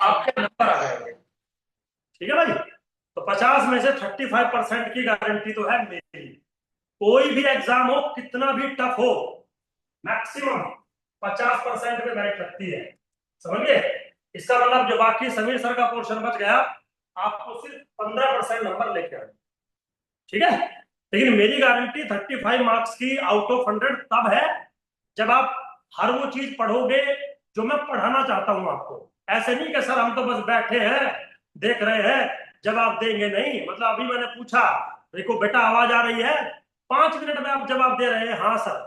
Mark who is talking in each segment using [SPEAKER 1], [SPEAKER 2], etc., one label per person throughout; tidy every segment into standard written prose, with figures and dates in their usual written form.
[SPEAKER 1] आपके नंबर आ जाएंगे। ठीक है भाई। तो 50 में से 35% की गारंटी तो है मेरी। कोई भी एग्जाम हो, कितना भी टफ हो, मैक्सिमम 50% में मेरिट लगती है। समझ गए? इसका मतलब जो बाकी समीर सर का पोर्शन बच गया, आपको सिर्फ 15% नंबर लेके आए। ठीक है। लेकिन मेरी गारंटी 35 मार्क्स की आउट ऑफ 100 तब है जब आप हर वो चीज पढ़ोगे जो मैं पढ़ाना चाहता हूं आपको। ऐसे नहीं कि सर हम तो बस बैठे हैं, देख रहे हैं, जवाब देंगे नहीं। मतलब अभी मैंने पूछा, देखो बेटा आवाज आ रही है, 5 मिनट में आप जवाब दे रहे हैं हाँ सर।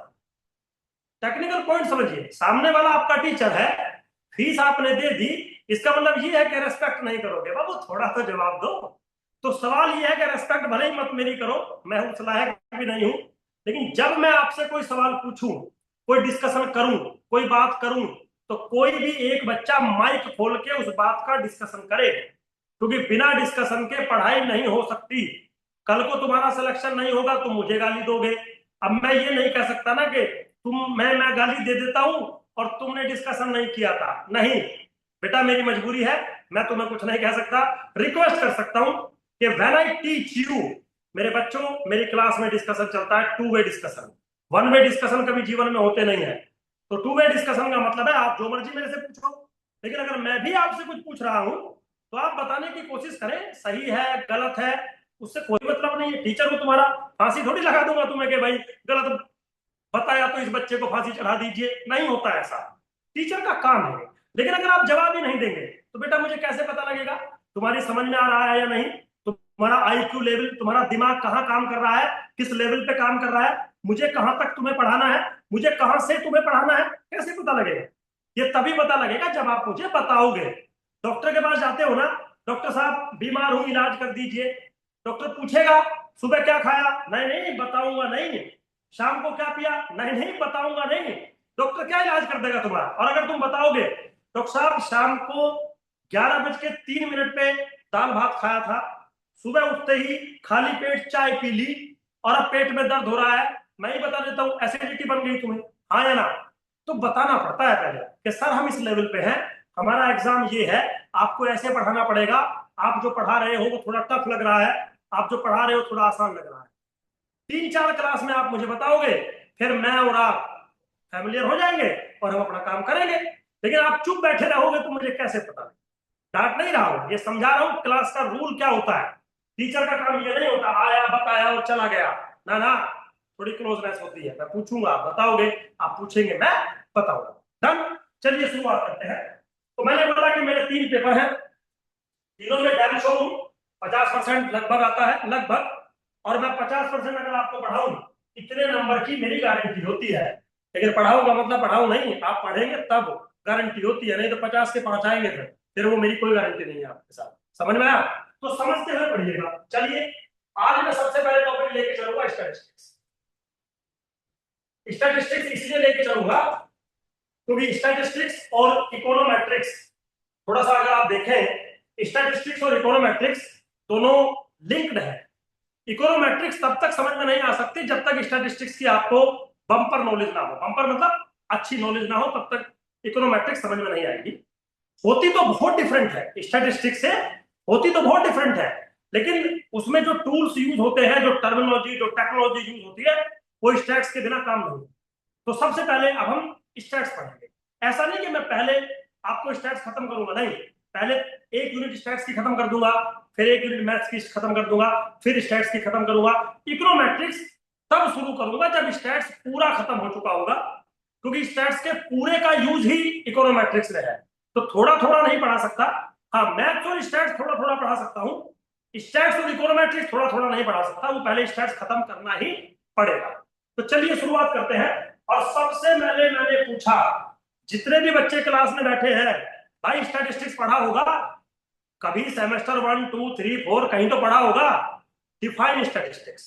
[SPEAKER 1] टेक्निकल पॉइंट समझिए, सामने वाला आपका टीचर है, फीस आपने दे दी, इसका मतलब ये है कि रेस्पेक्ट नहीं करोगे। बाबू थोड़ा तो जवाब दो। तो सवाल ये है कि रेस्पेक्ट भले ही मत मेरी करो, मैं उस लायक भी नहीं हूं, लेकिन जब मैं आपसे कोई सवाल पूछूं, कोई डिस्कशन करूं, कोई बात करूं, तो कोई भी एक बच्चा माइक खोल के उस बात का डिस्कशन करे, क्योंकि बिना डिस्कशन के पढ़ाई नहीं हो सकती। कल को तुम्हारा सिलेक्शन नहीं होगा, तुम मुझे गाली दोगे। अब मैं ये नहीं कह सकता ना कि मैं गाली दे देता हूं और तुमने डिस्कशन नहीं किया था। नहीं बेटा, मेरी मजबूरी है, मैं तुम्हें कुछ नहीं कह सकता। रिक्वेस्ट कर सकता हूं कि व्हेन आई टीच यू, मेरे बच्चों, मेरी क्लास में डिस्कशन चलता है, two way discussion. One way discussion कभी जीवन में होते नहीं है। तो टू वे डिस्कशन का मतलब है आप जो मर्जी मेरे से पूछो, लेकिन अगर मैं भी आपसे कुछ पूछ रहा हूं तो आप बताने की कोशिश करें, सही है गलत है, उससे कोई मतलब नहीं है। टीचर को तुम्हारा फांसी थोड़ी लगा दूंगा तुम्हें कि भाई गलत बताया तो इस बच्चे को फांसी चढ़ा दीजिए, नहीं होता ऐसा। टीचर का काम है। लेकिन अगर आप जवाब ही नहीं देंगे तो बेटा मुझे कैसे पता लगेगा तुम्हारी समझ में आ रहा है या नहीं, तुम्हारा आईक्यू लेवल, तुम्हारा दिमाग कहाँ काम कर रहा है, किस लेवल पे काम कर रहा है, मुझे कहां तक तुम्हें पढ़ाना है, मुझे कहां से तुम्हें पढ़ाना है, कैसे पता लगेगा? ये तभी पता लगेगा जब आप मुझे बताओगे। डॉक्टर के पास जाते हो ना, डॉक्टर साहब बीमार हूं इलाज कर दीजिए, डॉक्टर पूछेगा सुबह क्या खाया, नहीं नहीं बताऊंगा नहीं, शाम को क्या पिया, नहीं नहीं बताऊंगा नहीं। डॉक्टर क्या इलाज कर देगा तुम्हारा? और अगर तुम बताओगे डॉक्टर साहब शाम को 11 बज के 3 मिनट पे दाल भात खाया था, सुबह उठते ही खाली पेट चाय पी ली और अब पेट में दर्द हो रहा है, मैं ही बता देता हूं एसिडिटी बन गई तुम्हें, हाँ या ना? तो बताना पड़ता है पहले कि सर हम इस लेवल पे हैं, हमारा एग्जाम ये है, आपको ऐसे पढ़ाना पड़ेगा, आप जो पढ़ा रहे हो वो थोड़ा टफ लग रहा है, आप जो पढ़ा रहे हो थोड़ा आसान लग रहा है। 3-4 क्लास में आप मुझे बताओगे, फिर मैं और आप फैमिलियर हो जाएंगे और हम अपना काम करेंगे। लेकिन आप चुप बैठे रहोगे तो मुझे कैसे पता? डांट नहीं रहा हूं, ये समझा रहा हूं क्लास का रूल क्या होता है। टीचर का काम ये नहीं होता आया बताया और चला गया, ना ना, थोड़ी क्लोजनेस होती है। मैं पूछूंगा आप बताओगे, आप पूछेंगे मैं बताऊंगा। डन। चलिए शुरुआत करते हैं। तो मैंने बोला कि मेरे 3 पेपर हैं, तीनों में डैम शो हूं, 50% लगभग आता है लगभग, और मैं 50% अगर आपको पढ़ाऊं, इतने नंबर की मेरी गारंटी होती है। लेकिन पढ़ाऊं का मतलब पढ़ाऊं नहीं, आप पढ़ेंगे तब गारंटी होती है, नहीं तो 50 के 5 आएंगे फिर वो मेरी कोई गारंटी नहीं है आपके साथ। समझ में आया? तो समझते हुए पढ़िएगा। चलिए, आज मैं सबसे पहले टॉपिक लेके चलूंगा स्टैटिस्टिक्स। स्टैटिस्टिक्स इसलिए लेके चलूंगा क्योंकि स्टैटिस्टिक्स और इकोनोमेट्रिक्स, थोड़ा सा अगर आप देखें, स्टैटिस्टिक्स और इकोनोमेट्रिक्स दोनों लिंक्ड है। इकोनोमेट्रिक्स तब तक समझ में नहीं आ सकती जब तक स्टैटिस्टिक्स की आपको बम्पर नॉलेज ना हो, बम्पर मतलब अच्छी नॉलेज ना हो, तब तक इकोनोमेट्रिक्स समझ में नहीं आएगी। होती तो बहुत डिफरेंट है स्टैटिस्टिक्स से, होती तो बहुत डिफरेंट है, लेकिन उसमें जो टूल्स यूज होते हैं, जो टर्मिनोलॉजी, जो टेक्नोलॉजी यूज होती है, वो स्टैट्स के बिना काम नहीं। तो सबसे पहले अब हम स्टैट्स पढ़ेंगे। ऐसा नहीं कि मैं पहले आपको स्टैट्स खत्म करूंगा, नहीं, पहले एक यूनिट स्टैट्स की खत्म कर दूंगा, फिर एक यूनिट मैथ्स की खत्म कर दूंगा, फिर स्टैट्स की खत्म करूंगा। इकोनोमेट्रिक्स तब शुरू करूंगा जब स्टैट्स पूरा खत्म हो चुका होगा, क्योंकि स्टैट्स के पूरे का यूज ही इकोनोमेट्रिक्स में है। तो थोड़ा थोड़ा नहीं पढ़ा सकता। हाँ, मैथ्स और स्टैट्स थोड़ा थोड़ा पढ़ा सकता हूँ, स्टैट्स और इकोनोमेट्रिक्स थोड़ा थोड़ा नहीं पढ़ा सकता, वो पहले स्टैट्स खत्म करना ही पड़ेगा। तो चलिए शुरुआत करते हैं। और सबसे पहले मैंने पूछा, जितने भी बच्चे क्लास में बैठे हैं, भाई स्टैटिस्टिक्स पढ़ा होगा कभी? सेमेस्टर 1, 2, 3, 4 कहीं तो पढ़ा होगा। Define statistics.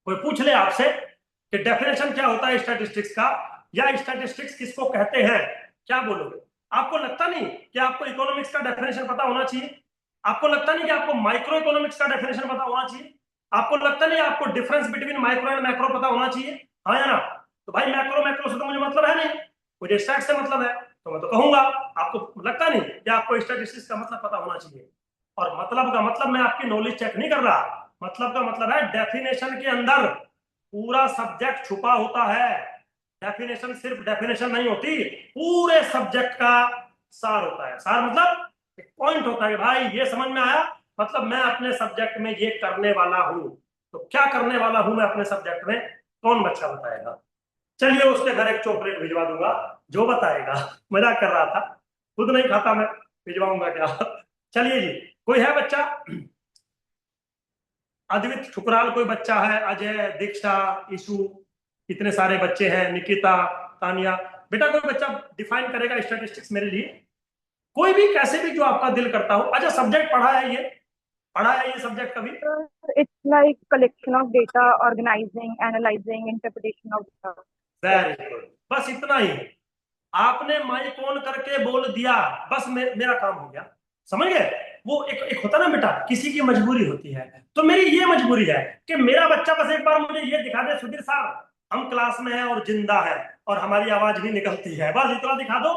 [SPEAKER 1] कोई पूछ ले आपसे कि डेफिनेशन क्या होता है स्टैटिस्टिक्स का, या स्टैटिस्टिक्स किसको कहते हैं, क्या बोलोगे? आपको लगता नहीं कि आपको इकोनॉमिक्स का डेफिनेशन पता होना चाहिए? आपको लगता नहीं कि आपको माइक्रो इकोनॉमिक्स का डेफिनेशन पता होना चाहिए? आपको लगता नहीं आपको difference between micro and macro पता होना चाहिए, हाँ या ना? तो भाई मैक्रो मैक्रो से तो मुझे मतलब है नहीं, मुझे स्टैट से मतलब है। तो मैं तो कहूंगा, आपको लगता नहीं कि आपको स्टैटिस्टिक्स का मतलब पता होना चाहिए। और मतलब का मतलब, मैं आपकी नॉलेज चेक नहीं कर रहा, मतलब का मतलब है डेफिनेशन के अंदर पूरा सब्जेक्ट छुपा होता है। डेफिनेशन सिर्फ डेफिनेशन नहीं होती, पूरे सब्जेक्ट का सार होता है। सार मतलब एक पॉइंट होता है कि भाई ये समझ में आया, मतलब मैं अपने सब्जेक्ट में ये करने वाला हूं। तो क्या करने वाला हूं मैं अपने सब्जेक्ट में, कौन बच्चा बताएगा? चलिए उसके घर एक चॉकलेट भिजवा दूंगा, जो बताएगा। मजाक कर रहा था, खुद नहीं खाता मैं, भिजवाऊंगा क्या? चलिए जी, कोई है बच्चा? अद्वित ठुकराल कोई बच्चा है? अजय, दीक्षा, ईशु, इतने सारे बच्चे हैं, निकिता, तानिया, बेटा कोई बच्चा डिफाइन करेगा स्टैटिस्टिक्स मेरे लिए? कोई भी, कैसे भी, जो आपका दिल करता हो। अच्छा, सब्जेक्ट पढ़ा है ये? पढ़ा है ये सब्जेक्ट कभी?
[SPEAKER 2] It's like collection of data, organizing, analyzing, interpretation of data. Yes.
[SPEAKER 1] Very good, बस इतना ही है। आपने माइक ऑन करके बोल दिया, बस मेरा काम हो गया। समझ गए? वो एक होता ना बेटा, किसी की मजबूरी होती है, तो मेरी ये मजबूरी है कि मेरा बच्चा बस एक बार मुझे ये दिखा दे, सुधीर साहब हम क्लास में हैं और जिंदा है और हमारी आवाज भी निकलती है, बस इतना दिखा दो,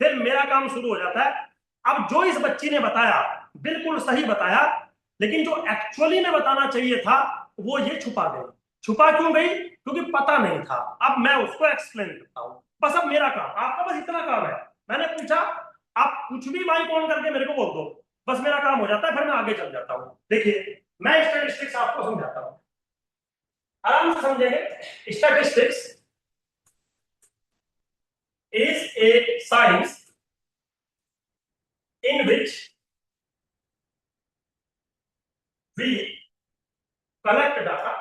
[SPEAKER 1] फिर मेरा काम शुरू हो जाता है। अब जो इस बच्ची ने बताया बिल्कुल सही बताया, लेकिन जो एक्चुअली में बताना चाहिए था वो ये छुपा गई। छुपा क्यों गई? क्योंकि पता नहीं था। अब मैं उसको एक्सप्लेन करता हूं। बस अब मेरा काम, आपका बस इतना काम है। मैंने पूछा, आप कुछ भी माइक ऑन करके मेरे को बोल दो, बस मेरा काम हो जाता है, फिर मैं आगे चल जाता हूँ। देखिए, मैं स्टैटिस्टिक्स आपको समझाता हूँ, आराम से समझेंगे। Statistics is a science in which we collect data,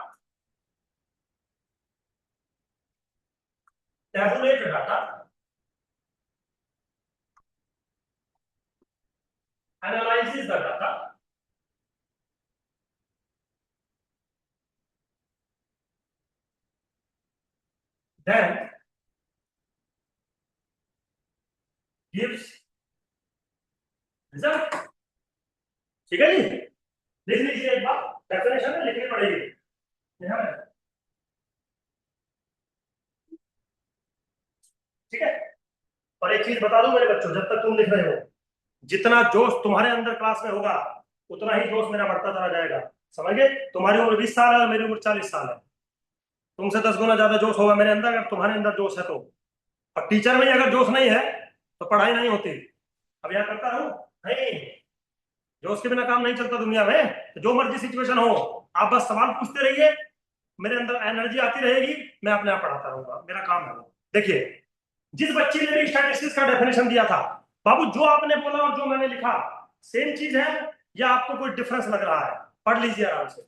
[SPEAKER 1] tabulate data, analyzes the data, then gives result। ठीक है जी? लिख लीजिए एक बार, डेफिनेशन में लिखनी पड़ेगी। ठीक है? और एक चीज बता दूं मेरे बच्चों, जब तक तुम लिख रहे हो, जितना जोश तुम्हारे अंदर क्लास में होगा, उतना ही जोश मेरा बढ़ता चला जाएगा। समझ गए? तुम्हारी उम्र 20 साल है और मेरी उम्र 40 साल है। तुमसे 10 गुना ज्यादा जोश होगा मेरे अंदर, अगर तुम्हारे अंदर जोश है तो। और टीचर में अगर जोश नहीं है तो पढ़ाई नहीं होती। अब यहाँ करता रहूं? नहीं, जोश के बिना काम नहीं चलता दुनिया में। तो जो मर्जी सिचुएशन हो, आप बस सवाल पूछते रहिए, मेरे अंदर एनर्जी आती रहेगी, मैं अपने आप पढ़ाता रहूंगा, मेरा काम है वो। देखिए, जिस बच्ची ने भी स्टैटिस्टिक्स का डेफिनेशन दिया था, बाबू जो आपने बोला और जो मैंने लिखा सेम चीज है, या आपको कोई डिफरेंस लग रहा है? पढ़ लीजिए आराम से।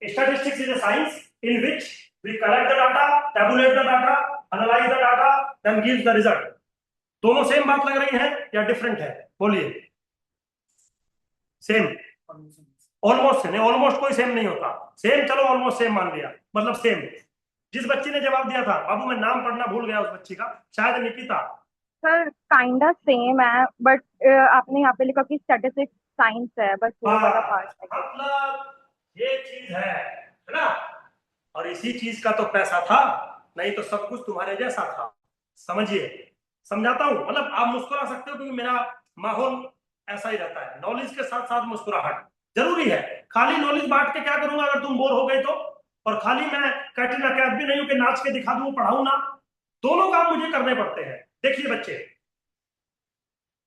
[SPEAKER 1] Statistics is a science in which we collect the data, tabulate the data, analyze the data, then gives the result। दोनों सेम बात लग रही है या डिफरेंट है? बोलिए। Same, almost same. ऑलमोस्ट कोई सेम नहीं होता। सेम, चलो ऑलमोस्ट सेम मान लिया, मतलब सेम। जिस बच्ची ने जवाब दिया था, बाबू मैं नाम पढ़ना भूल गया उस बच्ची का, शायद निकिता।
[SPEAKER 2] सर काइंडा सेम है, बट आपने यहाँ पे लिखा कि स्टैटिस्टिक्स साइंस है, बस वो वाला पार्ट
[SPEAKER 1] हाँ,
[SPEAKER 2] है।
[SPEAKER 1] मतलब ये चीज है ना? और इसी चीज का तो पैसा था, नहीं तो सब कुछ तुम्हारे जैसा था। समझिए, समझाता हूं, मतलब आप मुस्कुरा सकते हो क्योंकि मेरा माहौल ऐसा ही रहता है। नॉलेज के साथ साथ मुस्कुराहट जरूरी है। खाली नॉलेज बांट के क्या करूंगा अगर तुम बोर हो गए तो? और खाली मैं कैटरीना कैफ भी नहीं हूं कि नाच के दिखा दूं, पढ़ाऊं ना। दोनों काम मुझे करने पड़ते हैं। देखिए बच्चे,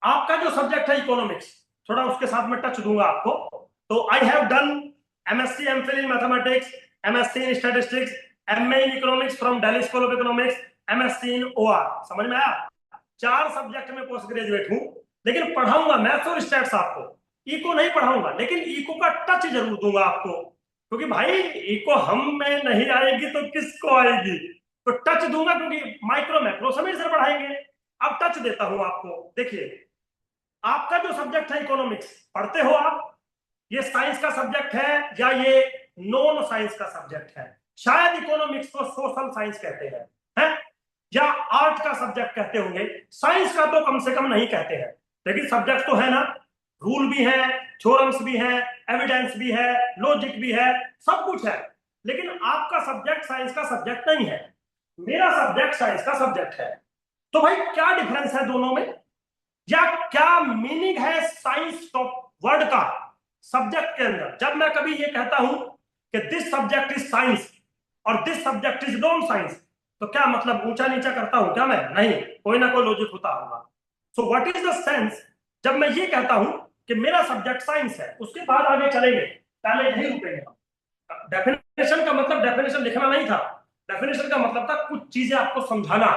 [SPEAKER 1] आपका जो सब्जेक्ट है इकोनॉमिक्स, थोड़ा उसके साथ में टच दूंगा आपको। तो I have done MSc MPhil in mathematics, MSc in statistics, MA in economics from Delhi school of economics, MSc in OR. समझ में आया? 4 सब्जेक्ट में पोस्ट ग्रेजुएट हूं, लेकिन पढ़ाऊंगा मैथ्स और स्टैट्स आपको। इको नहीं पढ़ाऊंगा, लेकिन इको का टच जरूर दूंगा आपको, क्योंकि भाई इको हम में नहीं आएगी तो किसको आएगी? तो टच दूंगा, क्योंकि माइक्रो मैक्रो समझ से पढ़ाएंगे। अब टच देता हूं आपको। देखिए, आपका जो सब्जेक्ट है इकोनॉमिक्स, पढ़ते हो आप? ये साइंस का सब्जेक्ट है या ये नॉन साइंस का सब्जेक्ट है? शायद इकोनॉमिक्स को सोशल साइंस कहते हैं या आर्ट का सब्जेक्ट कहते होंगे। साइंस का तो कम से कम नहीं कहते हैं, लेकिन सब्जेक्ट तो है ना। रूल भी है, थ्योरम्स भी है, एविडेंस भी है, लॉजिक भी है, सब कुछ है। लेकिन आपका सब्जेक्ट साइंस का सब्जेक्ट नहीं है, मेरा सब्जेक्ट साइंस का सब्जेक्ट है। तो भाई क्या डिफरेंस है दोनों में, या क्या मीनिंग है साइंस वर्ड का सब्जेक्ट के अंदर। जब मैं कभी ये कहता हूं कि दिस सब्जेक्ट इज साइंस और this subject is non science, तो क्या मतलब ऊंचा नीचा करता हूं क्या मैं? नहीं, कोई ना कोई लॉजिक होता होगा। So what is the sense जब मैं ये कहता हूं कि मेरा सब्जेक्ट साइंस है, उसके बाद आगे चलेंगे, पहले यही रुकेंगे हम। डेफिनेशन का मतलब डेफिनेशन लिखना नहीं था, डेफिनेशन का मतलब था कुछ चीजें आपको समझाना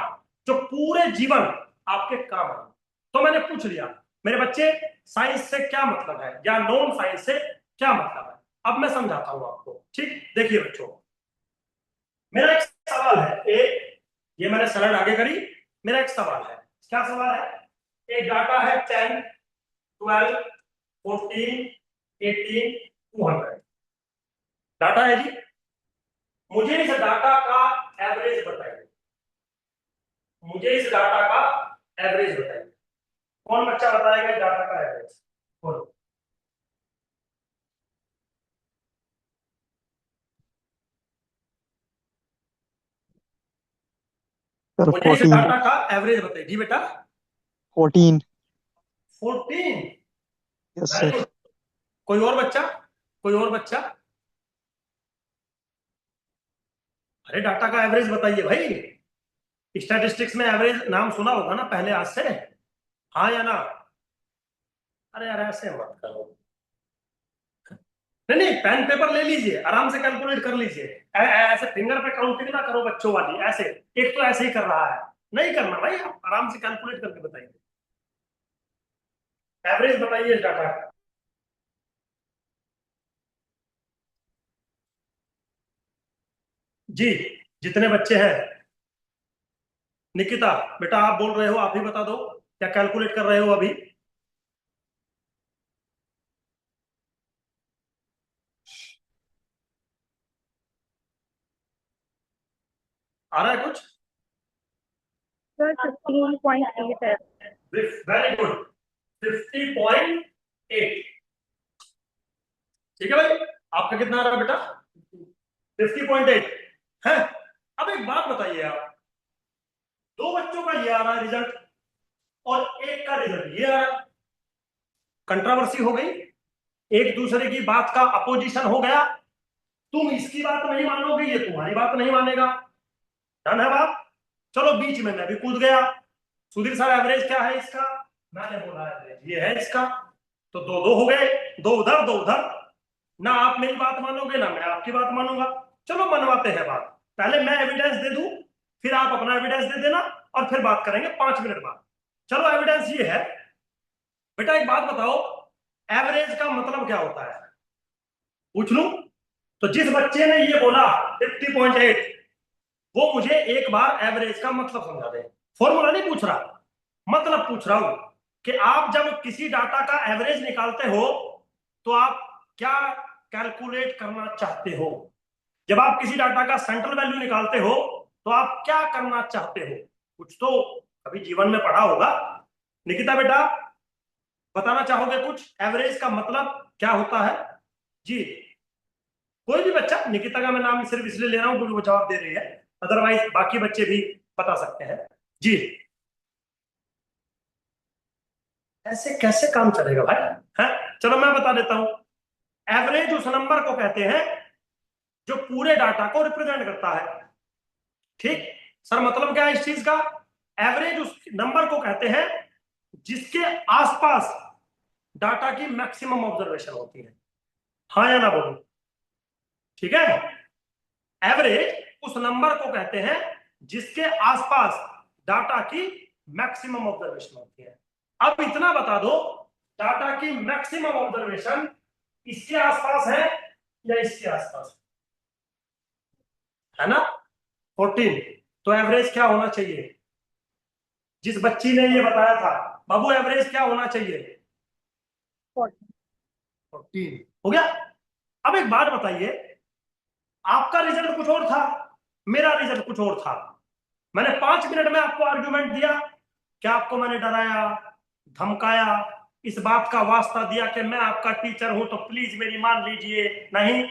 [SPEAKER 1] जो पूरे जीवन आपके काम आए। तो मैंने पूछ लिया मेरे बच्चे साइंस से क्या मतलब है या नॉन साइंस से क्या मतलब है। अब मैं समझाता हूं आपको, ठीक? देखिए बच्चों, मेरा एक सवाल है, ये मैंने स्लाइड आगे करी। मेरा एक सवाल है, क्या सवाल है? एक डाटा है 10, 12, 14, 18, 200 डाटा है जी। मुझे इस डाटा का एवरेज बताइए, मुझे इस डाटा का एवरेज बताइए। कौन बच्चा बताएगा इस डाटा का एवरेज? बोलो।
[SPEAKER 3] सर
[SPEAKER 1] मुझे इस
[SPEAKER 3] 14।
[SPEAKER 1] डाटा का एवरेज बताइए जी बेटा।
[SPEAKER 3] 14।
[SPEAKER 1] 14।
[SPEAKER 3] Yes
[SPEAKER 1] very
[SPEAKER 3] sir.
[SPEAKER 1] गुड। कोई और बच्चा? कोई और बच्चा? अरे डाटा का एवरेज बताइए भाई। स्टैटिस्टिक्स में एवरेज नाम सुना होगा ना पहले, आज से? हाँ या ना? अरे यार ऐसे मत करो। नहीं नहीं, पेन पेपर ले लीजिए, आराम से कैलकुलेट कर लीजिए। ऐसे फिंगर पे काउंटिंग ना करो बच्चों वाली ऐसे। एक तो ऐसे ही कर रहा है, नहीं करना भाई, आप आराम से कैलकुलेट करके बताइए। एवरेज बताइए इस डाटा का। जी, जितने बच्चे हैं। निकिता बेटा आप बोल रहे हो, आप ही बता दो, क्या कैलकुलेट कर रहे हो अभी? आ रहा है कुछ?
[SPEAKER 2] सर 15.8 है।
[SPEAKER 1] Very good, 50.8। ठीक है भाई, आपका कितना आ रहा है बेटा? 50.8 है। अब एक बात बताइए आप, दो बच्चों का ये आ रहा है रिजल्ट और एक का रिजल्ट ये आ रहा है, कंट्रोवर्सी हो गई, एक दूसरे की बात का अपोजिशन हो गया। तुम इसकी बात नहीं मानोगे, ये तुम्हारी बात नहीं मानेगा। डन है बात? चलो बीच में मैं भी कूद गया। सुधीर सर एवरेज क्या है इसका? मैंने बोला एवरेज ये है इसका। तो दो दो हो गए, दो उधर दो उधर। ना आप मेरी बात मानोगे ना मैं आपकी बात मानूंगा। चलो मनवाते हैं बात। पहले मैं एविडेंस दे दूं, फिर आप अपना एविडेंस दे देना, और फिर बात करेंगे 5 मिनट बाद। चलो एविडेंस ये है। बेटा एक बात बताओ, एवरेज का मतलब क्या होता है? पूछ लूं? तो जिस बच्चे ने ये बोला 50.8, वो मुझे एक बार एवरेज का मतलब समझा दे। फॉर्मूला नहीं पूछ रहा, मतलब पूछ रहा हूं कि आप जब किसी डाटा का एवरेज निकालते हो तो आप क्या कैलकुलेट करना चाहते हो? जब आप किसी डाटा का सेंट्रल वैल्यू निकालते हो तो आप क्या करना चाहते हो? कुछ तो अभी जीवन में पढ़ा होगा। निकिता बेटा बताना चाहोगे कुछ, एवरेज का मतलब क्या होता है? जी, कोई भी बच्चा, निकिता का मैं नाम सिर्फ इसलिए ले रहा हूं क्योंकि वो जवाब दे रही है, अदरवाइज बाकी बच्चे भी बता सकते हैं। जी, ऐसे कैसे काम चलेगा भाई? है, चलो मैं बता देता हूं। एवरेज उस नंबर को कहते हैं जो पूरे डाटा को रिप्रेजेंट करता है। ठीक? सर मतलब क्या है इस चीज का? एवरेज उस नंबर को कहते हैं जिसके आसपास डाटा की मैक्सिमम ऑब्जर्वेशन होती है। हाँ या ना बोलो? ठीक है, एवरेज उस नंबर को कहते हैं जिसके आसपास डाटा की मैक्सिमम ऑब्जर्वेशन होती है। अब इतना बता दो, डाटा की मैक्सिमम ऑब्जर्वेशन इसके आसपास है या इसके आसपास है ना? 14। तो एवरेज क्या होना चाहिए? जिस बच्ची ने ये बताया था, बाबू एवरेज क्या होना चाहिए? 14 हो गया। अब एक बात बताइए, आपका रिजल्ट कुछ और था, मेरा रिजल्ट कुछ और था। मैंने 5 मिनट में आपको आर्गुमेंट दिया, क्या आपको मैंने डराया, धमकाया, इस बात का वास्ता दिया कि मैं आपका टीचर हूं तो प्लीज मेरी मान लीजिए? नहीं,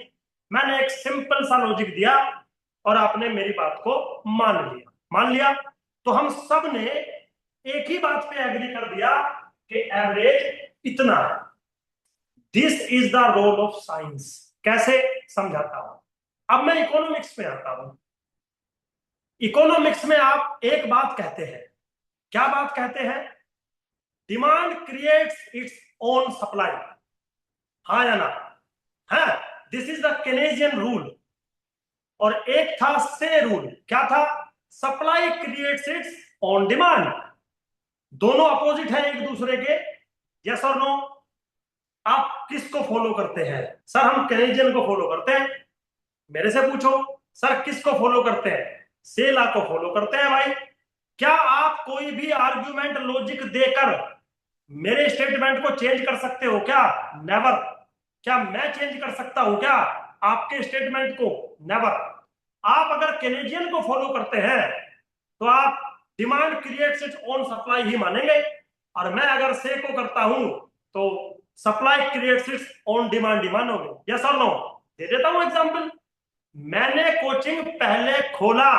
[SPEAKER 1] मैंने एक सिंपल सा लॉजिक दिया और आपने मेरी बात को मान लिया। मान लिया? तो हम सब ने एक ही बात पे एग्री कर दिया कि एवरेज इतना है। This is the role of science. कैसे समझाता हूं, अब मैं इकोनॉमिक्स में आता हूं। इकोनॉमिक्स में आप एक बात कहते हैं, क्या बात कहते हैं? Demand creates its own supply. हाँ या ना? है, दिस इज द केनेजियन रूल। और एक था से रूल, क्या था? Supply creates its own demand. दोनों अपोजिट है एक दूसरे के, यस और नो? आप किसको फॉलो करते हैं? सर हम केनेजियन को फॉलो करते हैं। मेरे से पूछो, सर किसको फॉलो करते हैं? से लॉ को फॉलो करते हैं भाई। क्या आप कोई भी आर्ग्यूमेंट लॉजिक देकर मेरे स्टेटमेंट को चेंज कर सकते हो क्या? नेवर। क्या मैं चेंज कर सकता हूं क्या आपके स्टेटमेंट को? नेवर। आप अगर केनेजियन को फॉलो करते हैं तो आप demand creates its own supply ही मानेंगे, और मैं अगर से को करता हूं तो supply creates its own demand ही मानोगे। Yes or no? दे देता हूं एग्जांपल। मैंने कोचिंग पहले खोला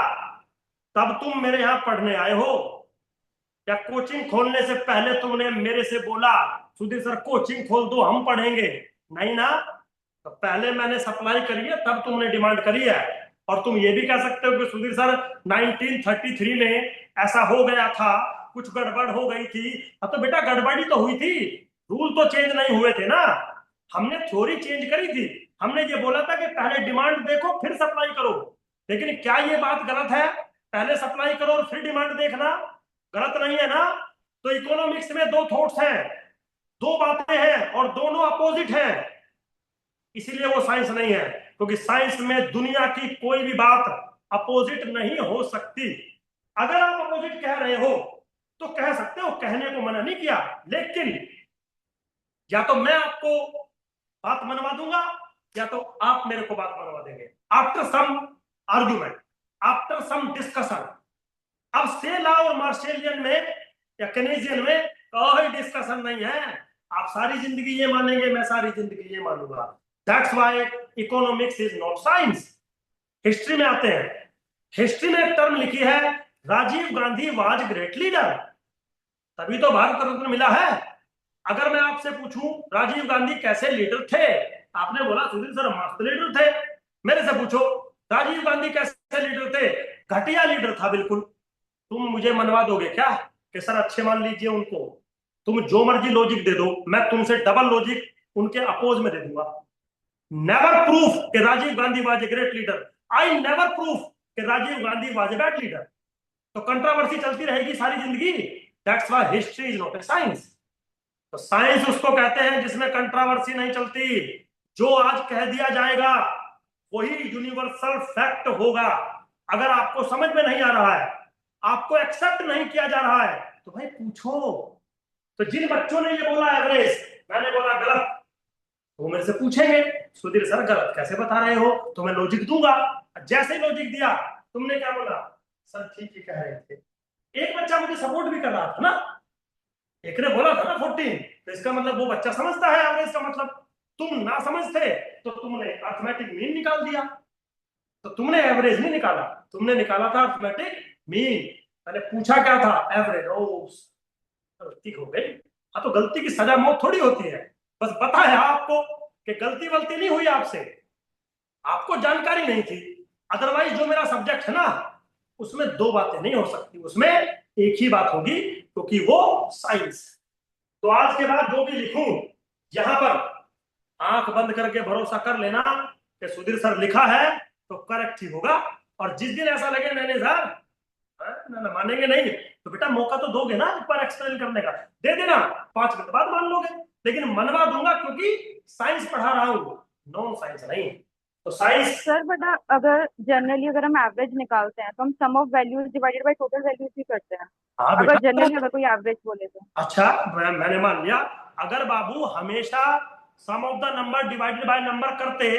[SPEAKER 1] तब तुम मेरे यहां पढ़ने आए हो, या कोचिंग खोलने से पहले तुमने मेरे से बोला सुधीर सर कोचिंग खोल दो हम पढ़ेंगे? नहीं ना। तो पहले मैंने सप्लाई करी है तब तुमने डिमांड करी है। और तुम ये भी कह सकते हो कि सुधीर सर 1933 में ऐसा हो गया था, कुछ गड़बड़ हो गई थी। अब तो बेटा गड़बड़ी तो हुई थी, रूल तो चेंज नहीं हुए थे ना। हमने थ्योरी चेंज करी थी। हमने ये बोला था कि पहले डिमांड देखो फिर सप्लाई करो। लेकिन क्या ये बात गलत है? पहले सप्लाई करो और फिर डिमांड देखना गलत नहीं है ना? तो इकोनॉमिक्स में दो थॉट्स हैं, दो बातें हैं, और दोनों अपोजिट हैं। इसीलिए वो साइंस नहीं है, क्योंकि साइंस में दुनिया की कोई भी बात अपोजिट नहीं हो सकती। अगर आप अपोजिट कह रहे हो तो कह सकते हो, कहने को मना नहीं किया, लेकिन या तो मैं आपको बात मनवा दूंगा या तो आप मेरे को बात मनवा देंगे after some argument, after some discussion. अब से लॉ और मार्शलियन में या केनेजियन में कोई डिस्कशन नहीं है। आप सारी जिंदगी ये मानेंगे, मैं सारी जिंदगी ये मानूंगा। That's why economics is not science. History में आते हैं। हिस्ट्री में एक टर्म लिखी है, Rajiv Gandhi was great leader, तभी तो भारत रत्न मिला है। अगर मैं आपसे पूछूं राजीव गांधी कैसे लीडर थे, आपने बोला सुधीर सर मस्त लीडर थे। मेरे से पूछो राजीव गांधी कैसे लीडर थे? घटिया लीडर था बिल्कुल। तुम मुझे मनवा दोगे क्या कि सर अच्छे मान लीजिए उनको? तुम जो मर्जी लॉजिक दे दो, मैं तुमसे डबल लॉजिक उनके अपोज में दे दूंगा। नेवर प्रूफ कि Rajiv Gandhi was a great leader. I never proof कि Rajiv Gandhi was a bad leader. तो कंट्रोवर्सी चलती रहेगी सारी जिंदगी। That's why history is not a science. तो साइंस उसको कहते हैं जिसमें कंट्रोवर्सी नहीं चलती। जो आज कह दिया जाएगा वही यूनिवर्सल फैक्ट होगा। अगर आपको समझ में नहीं आ रहा है, आपको एक्सेप्ट नहीं किया जा रहा है, तो भाई पूछो। तो जिन बच्चों ने ये बोला एवरेज, मैंने बोला गलत, वो मेरे से पूछेंगे सुधीर सर गलत कैसे बता रहे हो, तो मैं लॉजिक दूंगा। जैसे लॉजिक दिया तुमने क्या बोला? सर ठीक ही कह रहे थे। एक बच्चा मुझे सपोर्ट भी कर रहा था ना, एक ने बोला था ना 14, तो इसका मतलब वो बच्चा समझता है एवरेज का मतलब। तुम ना समझते तो तुमने अर्थमेटिक मीन निकाल दिया। तो तुमने एवरेज नहीं निकाला, तुमने निकाला था अर्थमेटिक मीन। मैंने पूछा क्या था? एवरेज। ओ गलती हो गई। हाँ तो गलती की सजा मौत थोड़ी होती है। बस पता है आपको कि गलती वलती नहीं हुई आपसे, आपको जानकारी नहीं थी। अदरवाइज जो मेरा सब्जेक्ट है ना, उसमें दो बातें नहीं हो सकती, उसमें एक ही बात होगी, क्योंकि वो साइंस। तो आज के बाद जो भी लिखूं यहां पर आंख बंद करके भरोसा कर लेना कि सुधीर सर लिखा है तो करेक्ट ही होगा। और जिस दिन ऐसा लगे नहीं सर ना मानेंगे नहीं, तो बेटा मौका तो दोगे ना एक बार एक्सप्लेन करने का, दे देना, 5 मिनट बाद मान लोगे, लेकिन मनवा दूंगा क्योंकि साइंस पढ़ा रहा हूं, नॉन साइंस नहीं। तो साइंस
[SPEAKER 2] सर बट अगर जनरली अगर हम एवरेज निकालते हैं तो हम sum of values divided by total values ही करते हैं।
[SPEAKER 1] हाँ
[SPEAKER 2] अगर
[SPEAKER 1] बेटा।
[SPEAKER 2] जनरली अगर कोई एवरेज बोले तो
[SPEAKER 1] अच्छा मैंने मान लिया। अगर बाबू हमेशा sum of the number divided by number करते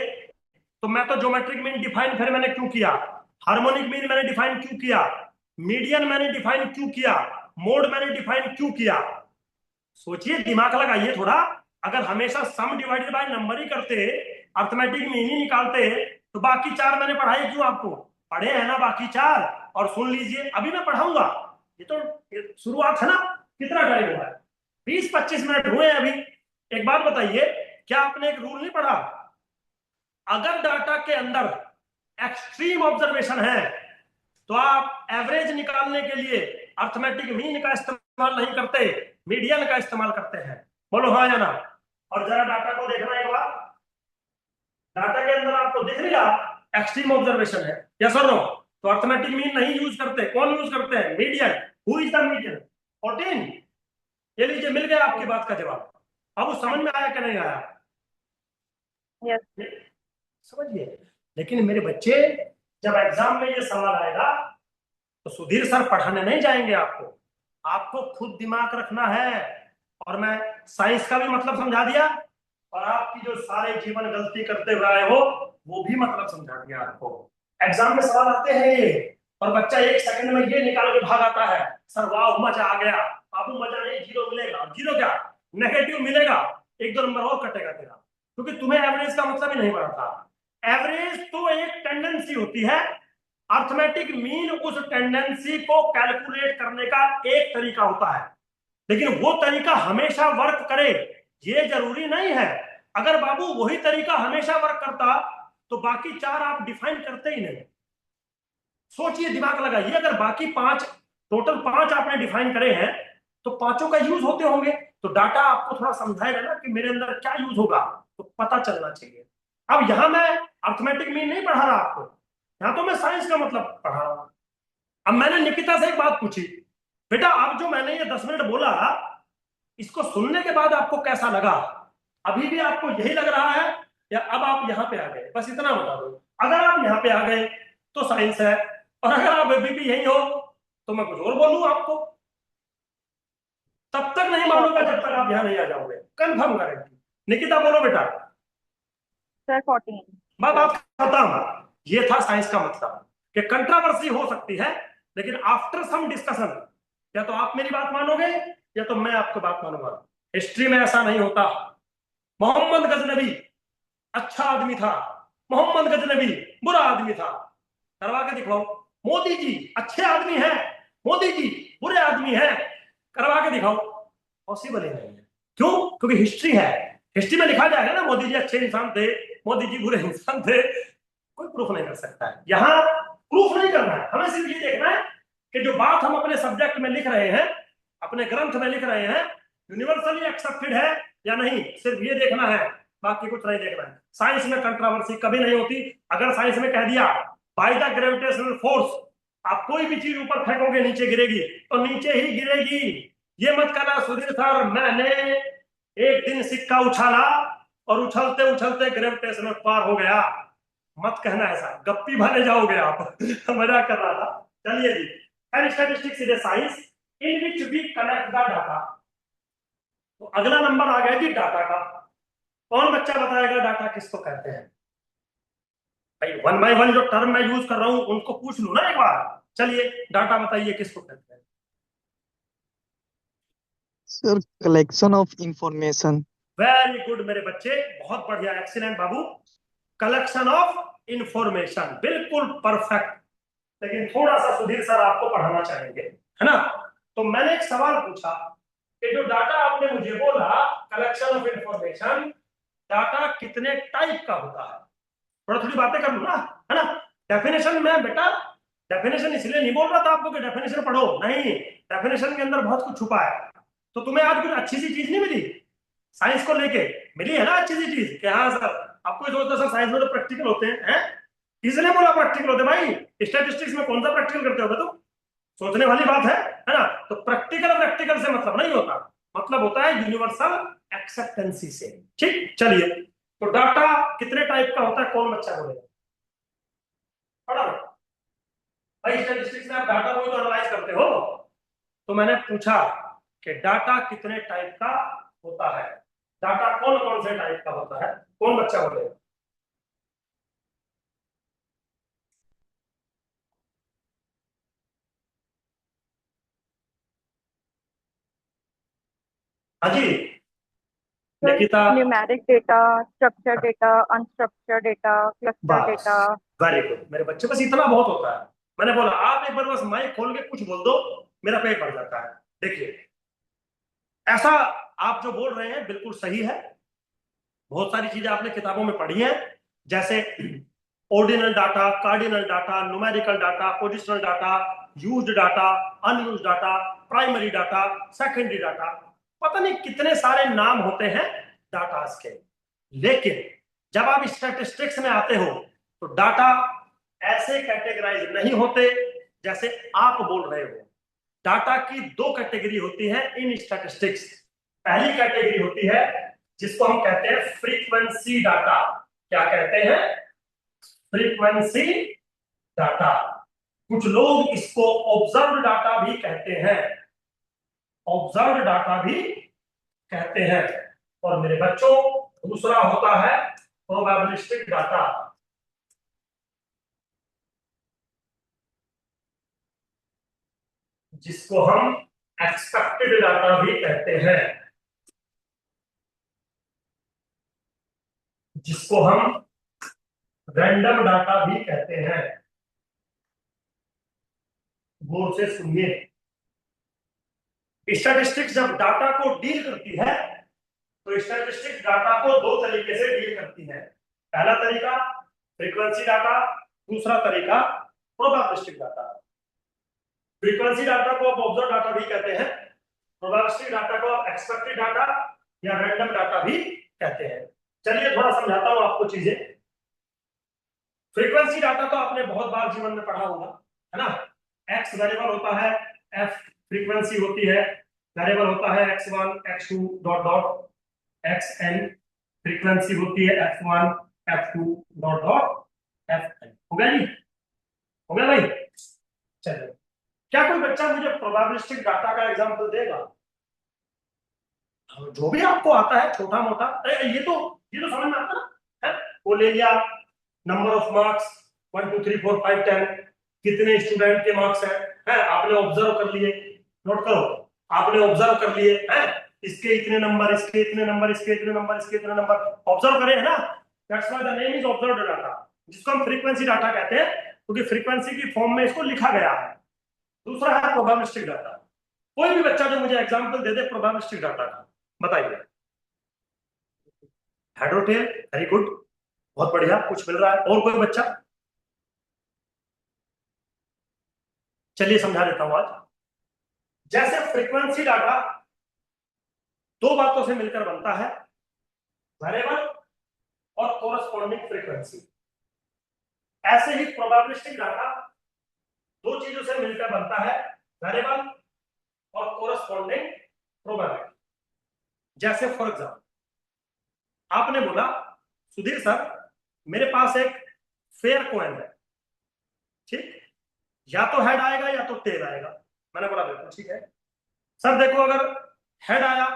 [SPEAKER 1] तो मैं तो ज्योमेट्रिक मीन डिफाइन फिर मैंने क्यों किया, हार्मोनिक मीन मैंने डिफाइन क्यों किया, मीडियन मैंने डिफाइन क्यों किया, मोड मैंने डिफाइन क्यों किया? सोचिए, दिमाग लगाइए थोड़ा। अगर हमेशा सम डिवाइडेड बाय नंबर ही करते, अर्थमेटिक मीन ही निकालते, तो बाकी 4 मैंने पढ़ाए क्यों आपको? पढ़े हैं ना बाकी 4। और सुन लीजिए अभी मैं पढ़ाऊंगा, ये तो शुरुआत है ना, कितना टाइम हुआ है, 20-25 मिनट हुए हैं अभी। एक बात बताइए, क्या आपने एक रूल नहीं पढ़ा, अगर डाटा के अंदर एक्सट्रीम ऑब्जर्वेशन है तो आप एवरेज निकालने के लिए अर्थमेटिक मीन का इस्तेमाल नहीं करते, मीडियन का इस्तेमाल करते हैं। बोलो हाँ या ना। और जरा डाटा को देखना एक बार, डाटा के अंदर आपको दिख रहा एक्सट्रीम ऑब्जर्वेशन है, यस और नो? तो अर्थमेटिक मीन नहीं यूज करते, कौन यूज करते हैं? Median. Who is the median? 14। ये लीजिए, मिल गया आपकी बात का जवाब। अब वो समझ में आया कि नहीं आया?
[SPEAKER 2] यस
[SPEAKER 1] समझिए। लेकिन मेरे बच्चे, जब एग्जाम में ये सवाल आएगा तो सुधीर सर पढ़ाने नहीं जाएंगे आपको, आपको खुद दिमाग रखना है। और मैं साइंस का भी मतलब समझा दिया, और आपकी जो सारे जीवन गलती करते हुए आए हो वो भी मतलब समझा दिया आपको। एग्जाम में सवाल आते हैं ये, और बच्चा 1 सेकंड में ये निकाल के भाग आता है, सर वाह मजा आ गया। बाबू मजा नहीं, जीरो मिलेगा। जीरो क्या, नेगेटिव मिलेगा, 1-2 नंबर और कटेगा तेरा, क्योंकि तुम्हें एवरेज का मतलब ही नहीं पता था। एवरेज तो एक टेंडेंसी होती है, अर्थमेटिक मीन उस टेंडेंसी को कैलकुलेट करने का एक तरीका होता है, लेकिन वो तरीका हमेशा वर्क करे ये जरूरी नहीं है। अगर बाबू वही तरीका हमेशा वर्क करता तो बाकी 4 आप डिफाइन करते ही नहीं। सोचिए, दिमाग लगाइए, अगर बाकी 5, टोटल 5 आपने डिफाइन करे हैं तो पांचों का यूज होते होंगे, तो डाटा आपको थोड़ा समझाएगा ना कि मेरे अंदर क्या यूज होगा, तो पता चलना चाहिए। अब यहां मैं अर्थमेटिक मीन नहीं पढ़ा रहा आपको, यहां तो मैं साइंस का मतलब पढ़ा रहा हूं। अब मैंने निकिता से एक बात पूछी, बेटा अब जो मैंने ये 10 मिनट बोला, इसको सुनने के बाद आपको कैसा लगा? अभी भी आपको यही लग रहा है, या अब आप यहाँ पे आ गए? बस इतना बता दो। अगर आप यहाँ पे आ गए तो साइंस है, और अगर आप अभी भी यही हो तो मैं कुछ और बोलूं आपको। तब तक नहीं मानूंगा जब तक आप यहाँ नहीं आ जाओगे, कंफर्म गारंटी। निकिता बोलो बेटा।
[SPEAKER 2] सर 14।
[SPEAKER 1] बात खत्म। ये था साइंस का मतलब, कि कंट्रोवर्सी हो सकती है, लेकिन आफ्टर सम डिस्कशन या तो आप मेरी बात मानोगे या तो मैं आपकी बात मानूंगा। हिस्ट्री में ऐसा नहीं होता। मोहम्मद गजनबी अच्छा आदमी था, मोहम्मद गजनबी बुरा आदमी था, करवा के दिखाओ। मोदी जी अच्छे आदमी हैं, मोदी जी बुरे आदमी हैं, करवा के दिखाओ। पॉसिबल ही नहीं है। क्यों? क्योंकि हिस्ट्री है, हिस्ट्री में लिखा जाएगा ना मोदी जी अच्छे इंसान थे, मोदी जी बुरे इंसान थे। कोई प्रूफ नहीं कर सकता है। यहां प्रूफ नहीं करना है, हमें सिर्फ ये देखना है कि जो बात हम अपने सब्जेक्ट में लिख रहे हैं, अपने ग्रंथ में लिख रहे हैं, यूनिवर्सली एक्सेप्टेड है या नहीं, सिर्फ ये देखना है, बाकी कुछ नहीं देखना है। साइंस में कंट्रोवर्सी कभी नहीं होती। अगर साइंस में कह दिया बाय द ग्रेविटेशनल फोर्स, आप कोई भी चीज ऊपर फेंकोगे नीचे गिरेगी, तो नीचे ही गिरेगी। ये मत कहना सुधीर सर मैंने एक दिन सिक्का उछाला और उछलते उछलते ग्रेविटेशनल पार हो गया, मत कहना ऐसा, गप्पी बने जाओगे आप। मजाक कर रहा था। चलिए जी, and statistics is a science in which we collect the data. तो अगला नंबर आ गया जी डाटा का। कौन बच्चा बताएगा डाटा किसको कहते हैं? भाई 1 बाय 1 जो टर्म मैं यूज कर रहा हूं उनको पूछ लू ना एक बार। चलिए डाटा बताइए किसको कहते हैं?
[SPEAKER 3] Sir collection of information.
[SPEAKER 1] Very good मेरे बच्चे, बहुत बढ़िया, excellent Babu. Collection of information, बिल्कुल परफेक्ट। लेकिन थोड़ा सा सुधीर सर आपको पढ़ाना चाहेंगे, है ना? तो मैंने एक सवाल पूछा कि जो डाटा आपने मुझे बोला कलेक्शन ऑफ इंफॉर्मेशन, डाटा कितने टाइप का होता है? थोड़ा थोड़ी बातें कर लू ना, है ना? डेफिनेशन में बेटा, डेफिनेशन इसलिए नहीं बोल रहा था आपको कि डेफिनेशन पढ़ो, नहीं, डेफिनेशन के अंदर बहुत कुछ छुपा है। तो तुम्हें आज कुछ अच्छी सी चीज नहीं मिली साइंस को लेके? मिली है ना अच्छी सी चीज कि हाँ सर, आपको ये सोचता सर साइंस में तो प्रैक्टिकल होते हैं? किसने बोला प्रैक्टिकल होते भाई? स्टैटिस्टिक्स में कौन सा प्रैक्टिकल करते हो तुम? सोचने वाली बात है ना? तो प्रैक्टिकल प्रैक्टिकल से मतलब नहीं होता, मतलब होता है यूनिवर्सल एक्सेप्टेंसी से। ठीक, चलिए, तो डाटा कितने टाइप का होता है, कौन बच्चा बोलेगा? पढ़ा भाई, स्टैटिस्टिक्स में आप डाटा को तो एनालाइज करते हो, तो मैंने पूछा कि डाटा कितने टाइप का होता है, डाटा कौन कौन से टाइप का होता है, कौन बच्चा बोलेगा? हाँ जी Nikita.
[SPEAKER 2] Numeric data, structure data, unstructure data, cluster
[SPEAKER 1] बस,
[SPEAKER 2] डेटा।
[SPEAKER 1] वेरी गुड मेरे बच्चे, बस इतना बहुत होता है। मैंने बोला आप एक बार बस माइक खोल के कुछ बोल दो, मेरा पेट भर जाता है। देखिए, ऐसा आप जो बोल रहे हैं बिल्कुल सही है। बहुत सारी चीजें आपने किताबों में पढ़ी हैं, जैसे ordinal data, cardinal data, numerical data, positional data, used data, unused data, primary data, secondary data, पता नहीं कितने सारे नाम होते हैं डाटास के। लेकिन जब आप स्टैटिस्टिक्स में आते हो तो डाटा ऐसे कैटेगराइज नहीं होते जैसे आप बोल रहे हो। डाटा की दो कैटेगरी होती है इन स्टैटिस्टिक्स। पहली कैटेगरी होती है जिसको हम कहते हैं फ्रीक्वेंसी डाटा। क्या कहते हैं? Frequency data. कुछ लोग इसको ऑब्जर्व्ड डाटा भी कहते हैं, ऑब्जर्व्ड डाटा भी कहते हैं। और मेरे बच्चों, दूसरा होता है प्रोबेबिलिस्टिक डाटा। जिसको हम एक्सपेक्टेड डाटा भी कहते हैं, जिसको हम रैंडम डाटा भी कहते हैं। गौर से सुनिए, स्टैटिस्टिक्स जब डाटा को डील करती है तो स्टैटिस्टिक्स डाटा को दो तरीके से डील करती है। पहला तरीका फ्रीक्वेंसी डाटा, दूसरा तरीका प्रोबेबिलिस्टिक डाटा। फ्रीक्वेंसी डाटा को आप ऑब्जर्व डाटा भी कहते हैं, प्रोबेबिलिस्टिक डाटा को आप एक्सपेक्टेड डाटा या रैंडम डाटा भी कहते हैं। चलिए थोड़ा समझाता हूं आपको चीजें। फ्रीक्वेंसी डाटा तो आपने बहुत बार जीवन में पढ़ा होगा, है ना। एक्स वेरिएबल होता है, एफ फ्रीक्वेंसी होती है, वेरिएबल होता है x1 x2 dot dot xn, frequency होती है f1 f2 dot dot fn। हो गया जी? हो गया भाई? चलिए, क्या कोई बच्चा मुझे प्रोबेबिलिस्टिक डाटा का एग्जांपल देगा? जो भी आपको आता है छोटा मोटा। ये तो समझ में आता ना है? वो ले लिया, नंबर ऑफ मार्क्स 1 2 3 4 5 10, कितने स्टूडेंट के मार्क्स हैं, आपने ऑब्जर्व कर लिए, नोट करो, आपने ऑब्जर्व कर लिए हैं, इसके इतने नंबर, इसके इतने नंबर, इसके इतने नंबर, इसके इतने नंबर, ऑब्जर्व करें, है ना। That's why the name is observed data, जिसको हम फ्रीक्वेंसी डाटा कहते हैं, क्योंकि फ्रीक्वेंसी की फॉर्म में इसको लिखा गया है। दूसरा है प्रोबेबिलिस्टिक डाटा। कोई भी बच्चा जो मुझे एग्जांपल दे दे प्रोबेबिलिस्टिक डाटा का, बताइए। हेड और टेल, वेरी गुड, बहुत बढ़िया, कुछ मिल रहा है। और कोई बच्चा? चलिए समझा देता हूं आज। जैसे फ्रीक्वेंसी डाटा दो बातों से मिलकर बनता है, वेरिएबल और कोरस्पॉन्डिंग फ्रीक्वेंसी, ऐसे ही प्रोबेबिलिस्टिक डाटा दो चीजों से मिलकर बनता है, वेरिएबल और कोरस्पॉन्डिंग प्रोबेबिलिटी। जैसे फॉर एग्जाम्पल आपने बोला, सुधीर सर मेरे पास एक फेयर कॉइन है, ठीक, या तो हेड आएगा या तो टेल आएगा। मैंने बोला बिल्कुल ठीक है सर। देखो, अगर हेड आया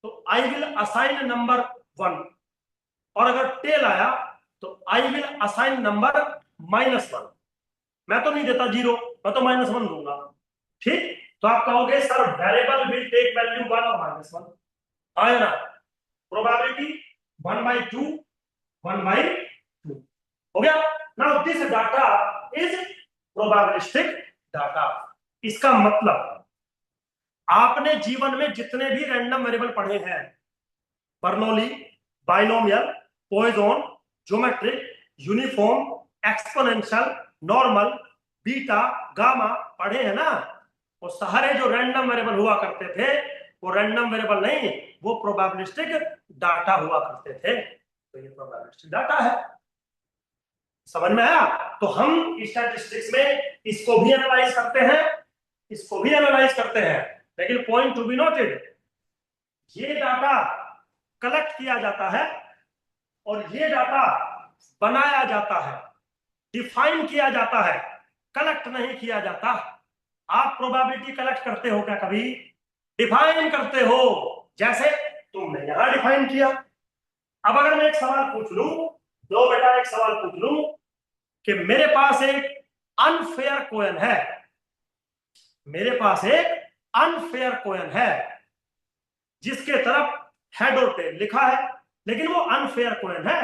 [SPEAKER 1] तो आई विल असाइन नंबर 1, और अगर टेल आया तो आई विल असाइन नंबर -1। मैं तो नहीं देता 0, मैं तो -1 दूंगा, ठीक। तो आप कहोगे sir variable will take value 1 और -1, आया ना। प्रोबेबिलिटी 1/2, 1/2 हो गया। Now this data is probabilistic data. इसका मतलब आपने जीवन में जितने भी रैंडम वेरिएबल पढ़े हैं, Bernoulli, binomial, Poisson, geometric, uniform, exponential, normal, beta, gamma पढ़े हैं ना, वो सारे जो रैंडम वेरिएबल हुआ करते थे वो रैंडम वेरिएबल नहीं, वो प्रोबेबिलिस्टिक डाटा हुआ करते थे। तो ये प्रोबेबिलिस्टिक डाटा है, समझ में आया। तो हम स्टैटिस्टिक्स में इसको भी एनालाइज करते हैं, इसको भी एनालाइज करते हैं, लेकिन पॉइंट टू बी नोटेड, ये डाटा कलेक्ट किया जाता है और ये डाटा बनाया जाता है, डिफाइन किया जाता है, कलेक्ट नहीं किया जाता। आप प्रोबेबिलिटी कलेक्ट करते हो क्या कभी? डिफाइन करते हो, जैसे तुमने यहां डिफाइन किया। अब अगर मैं एक सवाल पूछ लूं, लो बेटा एक सवाल पूछ लूं कि मेरे पास एक अनफेयर कॉइन है, मेरे पास एक अनफेयर कॉइन है जिसके तरफ हेड और टेल लिखा है, लेकिन वो अनफेयर कॉइन है,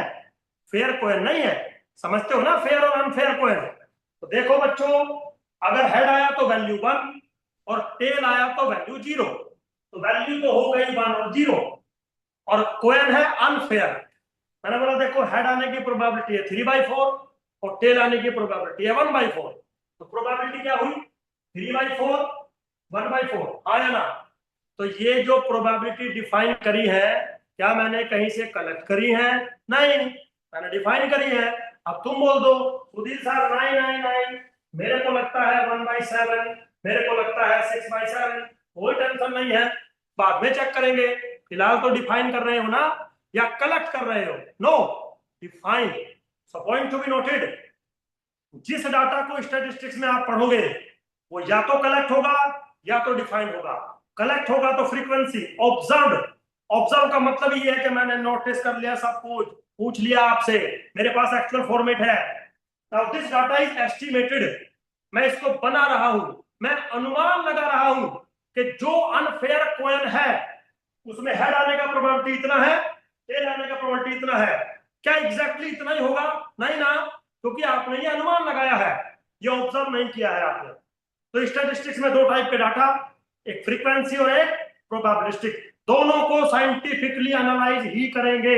[SPEAKER 1] फेयर कॉइन नहीं है। समझते हो ना फेयर और अनफेयर कॉइन? तो देखो बच्चों, अगर हेड आया तो वैल्यू 1, और टेल आया तो वैल्यू 0, तो वैल्यू तो हो गई 1 और 0। और कोएन है अनफेयर, मैंने बोला देखो हेड आने की प्रोबेबिलिटी है 3/4 और टेल आने की प्रोबेबिलिटी है 1/4, तो प्रोबेबिलिटी क्या हुई 3/4 1/4, हाँ या ना। तो ये जो प्रोबेबिलिटी डिफाइन करी है, क्या मैंने कहीं से कलेक्ट करी है? नहीं, मैंने डिफाइन करी है। अब तुम बोल दो सुधीर सर 999, मेरे को लगता है 1/7, मेरे को लगता है 6/7, कोई टेंशन नहीं है, बाद में चेक करेंगे, फिलहाल तो डिफाइन कर रहे हो ना, या कलेक्ट कर रहे हो? No, define. So point to be noted, जिस डाटा को स्टैटिस्टिक्स में आप पढ़ोगे वो या तो कलेक्ट होगा या तो डिफाइन होगा। कलेक्ट होगा तो फ्रीक्वेंसी ऑब्जर्व, ऑब्जर्व का मतलब ये है कि मैंने नोटिस कर लिया, सब कुछ पूछ लिया आपसे, मेरे पास एक्चुअल फॉर्मेट है। Now this data is estimated, मैं इसको बना रहा हूं, मैं अनुमान लगा रहा हूं कि जो अनफेयर कॉइन है उसमें हेड आने का प्रोबेबिलिटी इतना है, टेल आने का प्रोबेबिलिटी इतना है। क्या एग्जैक्टली इतना ही होगा? नहीं ना, क्योंकि आपने ये अनुमान लगाया है, ये ऑब्जर्व नहीं किया है आपने। तो स्टैटिस्टिक्स में 2 टाइप के डाटा, एक फ्रीक्वेंसी और एक प्रोबेबिलिस्टिक, दोनों को साइंटिफिकली एनालाइज ही करेंगे,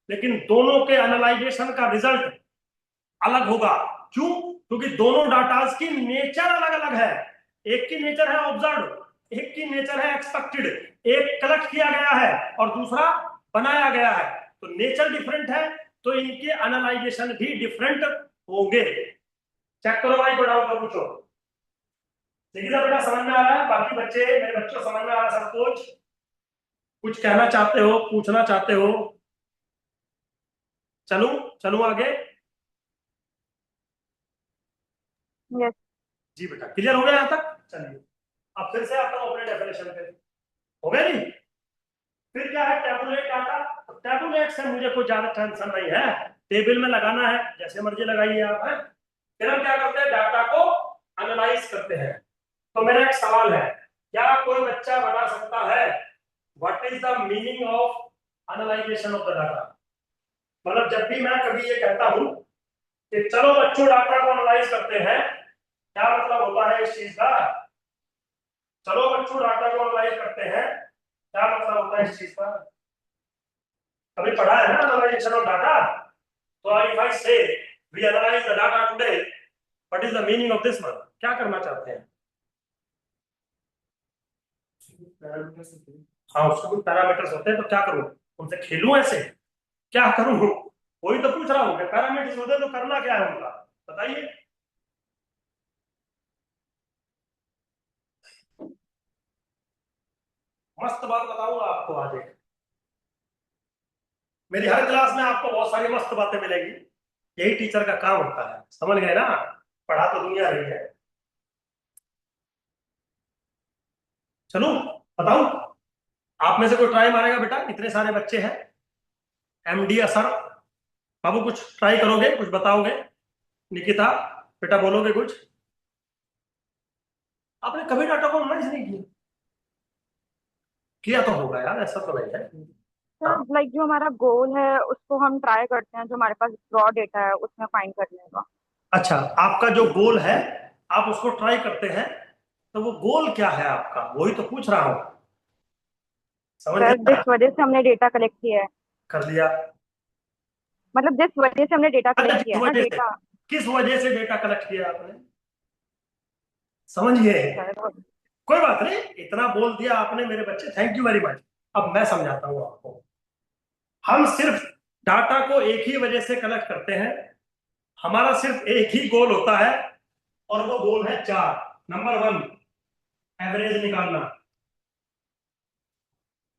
[SPEAKER 1] लेकिन दोनों के एनालाइजेशन का रिजल्ट अलग होगा। क्यों? क्योंकि दोनों डाटाज की नेचर अलग अलग है। एक की नेचर है ऑब्जर्व, एक की नेचर है एक्सपेक्टेड, एक कलेक्ट किया गया है और दूसरा बनाया गया है, तो नेचर डिफरेंट है, तो इनके एनालाइजेशन भी डिफरेंट होंगे। चेक करो भाई, कोई डाउट का पूछो। देखिए बेटा समझ में आ रहा है? बाकी बच्चे, मेरे बच्चों समझ में आ रहा है सब कुछ कहना चाहते हो, पूछना चाहते हो? चलूं चलूं आगे?
[SPEAKER 2] यस।
[SPEAKER 1] जी बेटा, क्लियर हो गया यहां तक? चलिए अब फिर से आता हूं अपने डेफिनेशन पे। हो गया नहीं? फिर क्या है टैबुलेट डाटा। तो टैबुलेट से मुझे कोई ज्यादा टेंशन नहीं है, टेबल में लगाना है जैसे मर्जी लगाइए आप, है। फिर हम क्या करते हैं, डाटा को एनालाइज करते हैं। तो मेरा एक सवाल है, क्या कोई बच्चा बता सकता है what is the meaning of analysation of the data? मतलब जब भी मैं कभी ये कहता हूं कि चलो बच्चों डाटा को एनालाइज करते हैं, क्या मतलब होता है इस चीज का? चलो बच्चों डाटा को एनालाइज करते हैं, क्या मतलब होता है इस चीज का? अभी पढ़ा है ना एनालाइजेशन ऑफ डाटा। तो if I say we analyze the data today, what is the meaning of this one? क्या करना चाहते हैं? हाँ, उसके कुछ पैरामीटर्स होते हैं, तो क्या करूं, उनसे खेलूं ऐसे? क्या करूं? वही तो पूछ रहा हूं कि पैरामीटर्स होते हैं तो करना क्या है उनका, बताइए। मस्त बात बताऊंगा आपको आज एक, मेरी हर क्लास में आपको बहुत सारी मस्त बातें मिलेगी, यही टीचर का काम होता है, समझ गए ना? पढ़ा तो दुनिया रही है। चलो बताऊं, आप में से कोई ट्राई मारेगा बेटा? इतने सारे बच्चे हैं, एमडी असर बाबू, कुछ ट्राई करोगे, कुछ बताओगे? निकिता बेटा बोलोगे कुछ? आपने कभी डाटा को एनालाइज नहीं किया? किया तो होगा यार, ऐसा तो नहीं है। हाँ?
[SPEAKER 2] सर लाइक जो हमारा गोल है उसको हम ट्राई करते हैं, जो हमारे पास रॉ डेटा है उसमें फाइंड करने का।
[SPEAKER 1] अच्छा, आपका जो गोल है आप उसको ट्राई करते हैं, तो वो गोल क्या है आपका, वही तो पूछ रहा हूं, समझ
[SPEAKER 2] सर
[SPEAKER 1] गया?
[SPEAKER 2] जिस वजह से हमने डेटा कलेक्ट किया है,
[SPEAKER 1] कर लिया।
[SPEAKER 2] मतलब जिस वजह से हमने डेटा
[SPEAKER 1] अच्छा,
[SPEAKER 2] कलेक्ट
[SPEAKER 1] जिस
[SPEAKER 2] किया है ना
[SPEAKER 1] वजह से,
[SPEAKER 2] डेटा।
[SPEAKER 1] किस वजह से डेटा कलेक्ट किया आपने, समझिए।
[SPEAKER 2] सर
[SPEAKER 1] कोई बात नहीं, इतना बोल दिया आपने मेरे बच्चे, थैंक यू वेरी मच। अब मैं समझाता हूं आपको। हम सिर्फ डाटा को एक ही वजह से कलेक्ट करते हैं, हमारा सिर्फ एक ही गोल होता है, और वो गोल है 4। नंबर 1 एवरेज निकालना,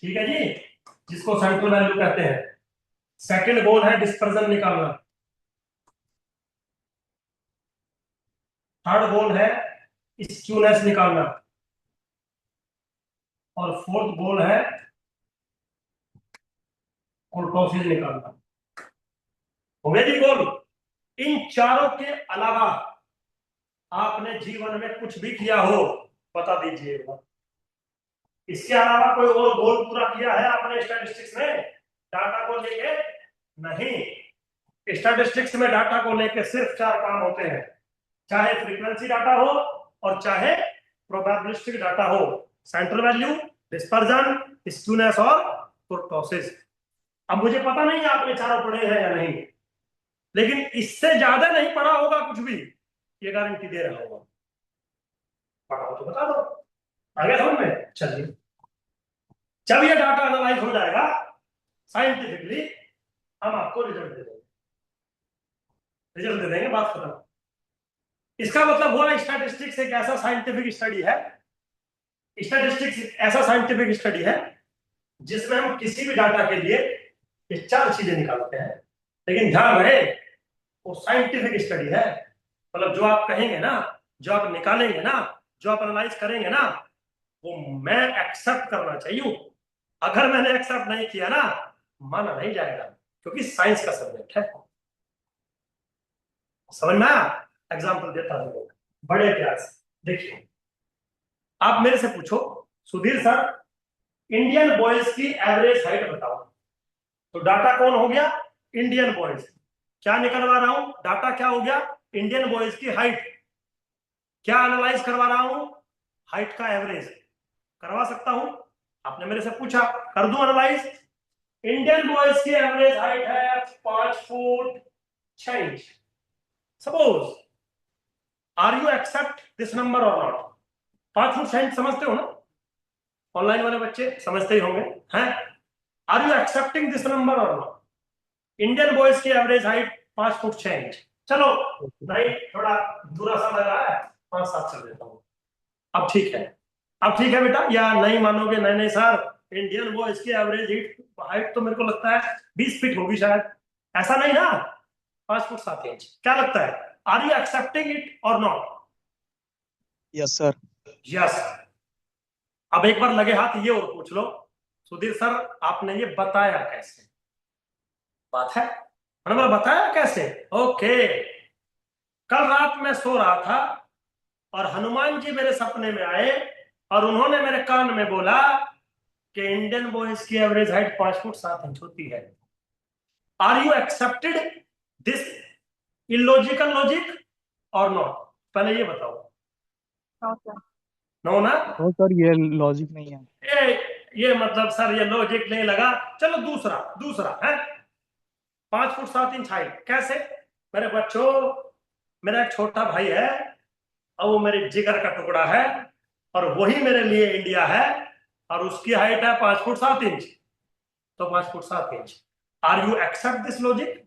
[SPEAKER 1] ठीक है जी, जिसको सेंट्रल वैल्यू कहते हैं। सेकंड गोल है डिस्पर्जन निकालना। थर्ड गोल है स्क्यूनेस निकालना। और फोर्थ गोल है कुर्टोसिस निकालना। हो गया जी गोल। इन चारों के अलावा आपने जीवन में कुछ भी किया हो, बता दीजिएगा। इसके अलावा कोई और गोल पूरा किया है आपने स्टैटिस्टिक्स में डाटा को लेके? नहीं, स्टैटिस्टिक्स में डाटा को लेके सिर्फ 4 काम होते हैं, चाहे फ्रीक्वेंसी डाटा हो और चाहे प्रोबेबिलिस्टिक डाटा हो, सेंटर वैल्यू, डिस्पर्जन, स्क्यूनेस और कुर्टोसिस। अब मुझे पता नहीं आपने चारों पढ़े हैं या नहीं, लेकिन इससे ज्यादा नहीं पढ़ा होगा कुछ भी, ये गारंटी दे रहा होगा। पढ़ा हो तो बता दो, आ गया समझ में? चलिए, जब ये डाटा एनालाइज हो जाएगा साइंटिफिकली, हम आपको रिजल्ट दे देंगे, रिजल्ट दे देंगे, बात खत्म। इसका मतलब हुआ स्टैटिस्टिक्स एक ऐसा साइंटिफिक स्टडी है, स्टैटिस्टिक्स ऐसा साइंटिफिक स्टडी है जिसमें हम किसी भी डाटा के लिए ये चार चीजें निकालते हैं, लेकिन ध्यान रहे वो साइंटिफिक स्टडी है। मतलब जो आप कहेंगे ना, जो आप निकालेंगे ना, जो आप एनालाइज करेंगे ना, वो मैं एक्सेप्ट करना चाहिए। अगर मैंने एक्सेप्ट नहीं किया ना, माना नहीं जाएगा, क्योंकि साइंस का सब्जेक्ट है। समझ में आया? एग्जाम्पल देता हूं बड़े प्यार से। देखिए, आप मेरे से पूछो, सुधीर सर इंडियन बॉयज की एवरेज हाइट बताओ, तो डाटा कौन हो गया? Indian boys. क्या निकलवा रहा हूं? डाटा क्या हो गया? इंडियन बॉयज की हाइट। क्या एनालाइज करवा रहा हूं? हाइट का एवरेज। करवा सकता हूं? आपने मेरे से पूछा, कर दूं एनालाइज? इंडियन बॉयज की एवरेज हाइट है 5 foot 6 inch. Suppose, are you accept this number or not? 5 foot 6 inch समझते हो ना? ऑनलाइन वाले बच्चे समझते ही होंगे, हैं? Are you accepting this number or not? Indian boys की एवरेज हाइट 5 फुट 6 इंच। चलो, नहीं थोड़ा बुरा सा लग रहा है, 5-7 चल देता हूं। अब ठीक है, अब ठीक है बेटा, या नहीं मानोगे? नहीं नहीं सर, इंडियन बॉयज की एवरेज हाइट तो मेरे को लगता है 20 फीट होगी शायद। ऐसा नहीं ना, 5 फुट 7 इंच। क्या लगता है? आर यू एक्सेप्टिंग इट और नॉट?
[SPEAKER 3] Yes, sir.
[SPEAKER 1] यस। अब एक बार लगे हाथ ये और पूछ लो, सुधीर सर आपने ये बताया कैसे? बात है, मैंने बोला बताया कैसे? ओके, कल रात मैं सो रहा था और हनुमान जी मेरे सपने में आए और उन्होंने मेरे कान में बोला कि इंडियन बॉयज की एवरेज हाइट 5 फुट 7 इंच होती है। Are you accepted this illogical logic or not? पहले ये बताओ।
[SPEAKER 2] No sir.
[SPEAKER 1] नो ना?
[SPEAKER 3] No, sir, ये लॉजिक नहीं है।
[SPEAKER 1] ये मतलब सर ये लॉजिक नहीं लगा। चलो दूसरा, दूसरा है 5 फुट 7 इंच हाइट। कैसे? मेरे बच्चों, मेरा एक छोटा भाई है और वो मेरे जिगर का टुकड़ा है और वही मेरे लिए इंडिया है और उसकी हाइट है 5 फुट 7 इंच, तो 5 foot 7 inch. Are you accept this logic?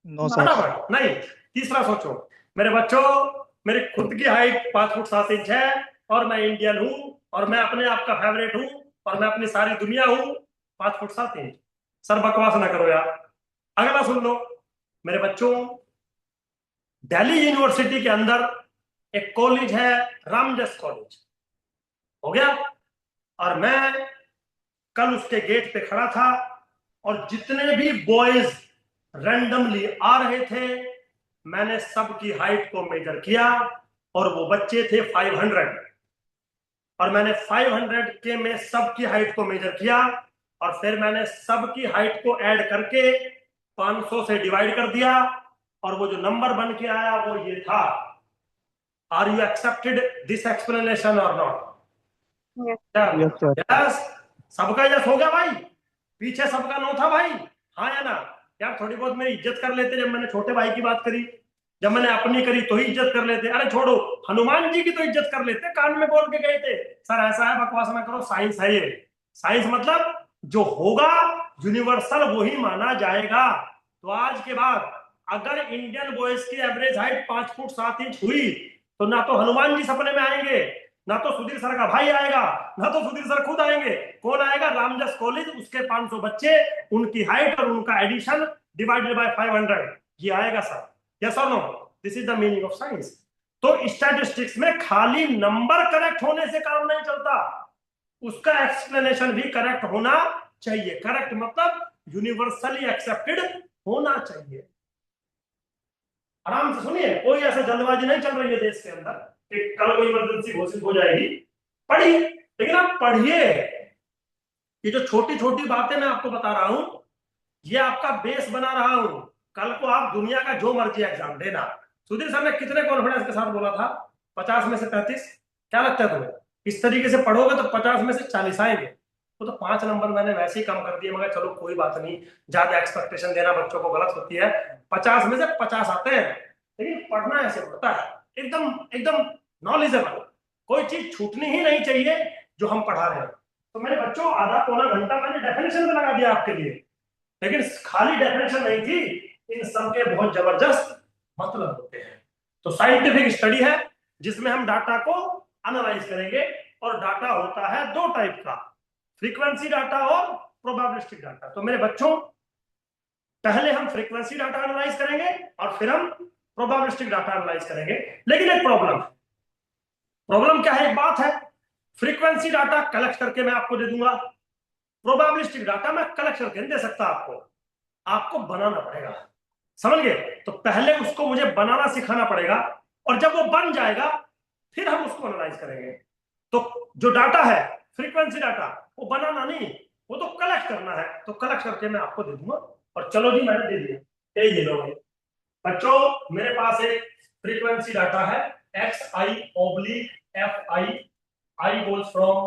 [SPEAKER 3] No, sir.
[SPEAKER 1] फटाफट। नहीं, तीसरा सोचो, मेरे बच्चों मेरी खुद की हाइट 5 फुट 7 इंच है और मैं इंडियन हूं और मैं अपने आप का फेवरेट हूं और मैं अपनी सारी दुनिया हूं, 5 फुट 7 इंच। सर बकवास ना करो यार। अगला सुन लो, मेरे बच्चों दिल्ली यूनिवर्सिटी के अंदर एक कॉलेज है, रामजस कॉलेज, हो गया? और मैं कल उसके गेट पे खड़ा था और जितने भी बॉयज रैंडमली आ रहे थे मैंने सबकी हाइट को मेजर किया और वो बच्चे थे 500 और मैंने 500 के में सबकी हाइट को मेजर किया और फिर मैंने सबकी हाइट को ऐड करके 500 से डिवाइड कर दिया और वो जो नंबर बन के आया वो ये था। Are you accepted this explanation or not?
[SPEAKER 3] Yes, sir.
[SPEAKER 1] Yes. सबका यस हो गया भाई, पीछे सबका नो था भाई, हाँ या ना? यार थोड़ी बहुत मेरी इज्जत कर लेते, जब मैंने छोटे भाई की बात करी, जब मैंने अपनी करी तो ही इज्जत कर लेते। अरे छोड़ो, हनुमान जी की तो इज्जत कर लेते, कान में बोल के गए थे। सर ऐसा है, बकवास ना करो, साइंस है ये। साइंस मतलब जो होगा यूनिवर्सल वही माना जाएगा। तो आज के बाद अगर इंडियन बॉयज की एवरेज हाइट 5 फुट 7 इंच हुई तो ना तो हनुमान जी सपने में आएंगे, ना तो सुधीर सर का भाई आएगा, ना तो सुधीर सर खुद आएंगे। कौन आएगा? रामजस कॉलेज, उसके 500 बच्चे, उनकी हाइट और उनका एडिशन डिवाइडेड बाय 500, ये आएगा sir. Yes or no? This is the meaning of science. तो स्टैटिस्टिक्स में खाली नंबर करेक्ट होने से काम नहीं चलता, उसका एक्सप्लेनेशन भी करेक्ट होना चाहिए। करेक्ट मतलब यूनिवर्सली एक्सेप्टेड होना चाहिए। आराम से सुनिए, कोई ऐसा जल्दबाजी नहीं चल रही है देश के अंदर कि कल कोई इमरजेंसी घोषित हो जाएगी। पढ़िए, लेकिन आप पढ़िए। ये जो छोटी छोटी बातें मैं आपको बता रहा हूं ये आपका बेस बना रहा हूं। कल को आप दुनिया का जो मर्जी एग्जाम देना। सुधीर सर ने कितने कॉन्फिडेंस के साथ बोला था? 50 में से 35। क्या लगता है तुम्हें? इस तरीके से पढ़ोगे तो 50 में से 40 आएंगे। वो तो 5 नंबर मैंने वैसे ही कम कर दिए, मगर चलो कोई बात नहीं, ज्यादा एक्सपेक्टेशन देना बच्चों को गलत होती है। 50 में से 50 आते हैं, लेकिन पढ़ना ऐसे पड़ता है, एकदम एकदम नॉलेजेबल, कोई चीज छूटनी ही नहीं चाहिए जो हम पढ़ा रहे हैं। तो मेरे बच्चों आधा पौना घंटा मैंने डेफिनेशन में लगा दिया आपके लिए, लेकिन खाली डेफिनेशन नहीं थी, इन सब के बहुत जबरदस्त मतलब होते हैं। तो साइंटिफिक स्टडी है जिसमें हम डाटा को एनालाइज करेंगे, और डाटा होता है दो टाइप का, फ्रीक्वेंसी डाटा और प्रोबेबिलिस्टिक डाटा। तो मेरे बच्चों पहले हम फ्रीक्वेंसी डाटा एनालाइज करेंगे और फिर हम प्रोबेबिलिस्टिक डाटा एनालाइज करेंगे। लेकिन एक प्रॉब्लम क्या है, एक बात है, फ्रीक्वेंसी डाटा कलेक्ट करके मैं आपको दे दूंगा, प्रोबेबिलिस्टिक डाटा मैं कलेक्ट करके नहीं दे सकता आपको बनाना पड़ेगा, समझ गए? तो पहले उसको मुझे बनाना सिखाना पड़ेगा, और जब वो बन जाएगा फिर हम उसको एनालाइज करेंगे। तो जो डाटा है फ्रीक्वेंसी डाटा, वो बनाना नहीं, वो तो कलेक्ट करना है, तो कलेक्ट करके मैं आपको दे दूंगा। और चलो जी मैंने दे दिया, ये लो बच्चों, मेरे पास एक फ्रीक्वेंसी डाटा है XI/FI, I goes from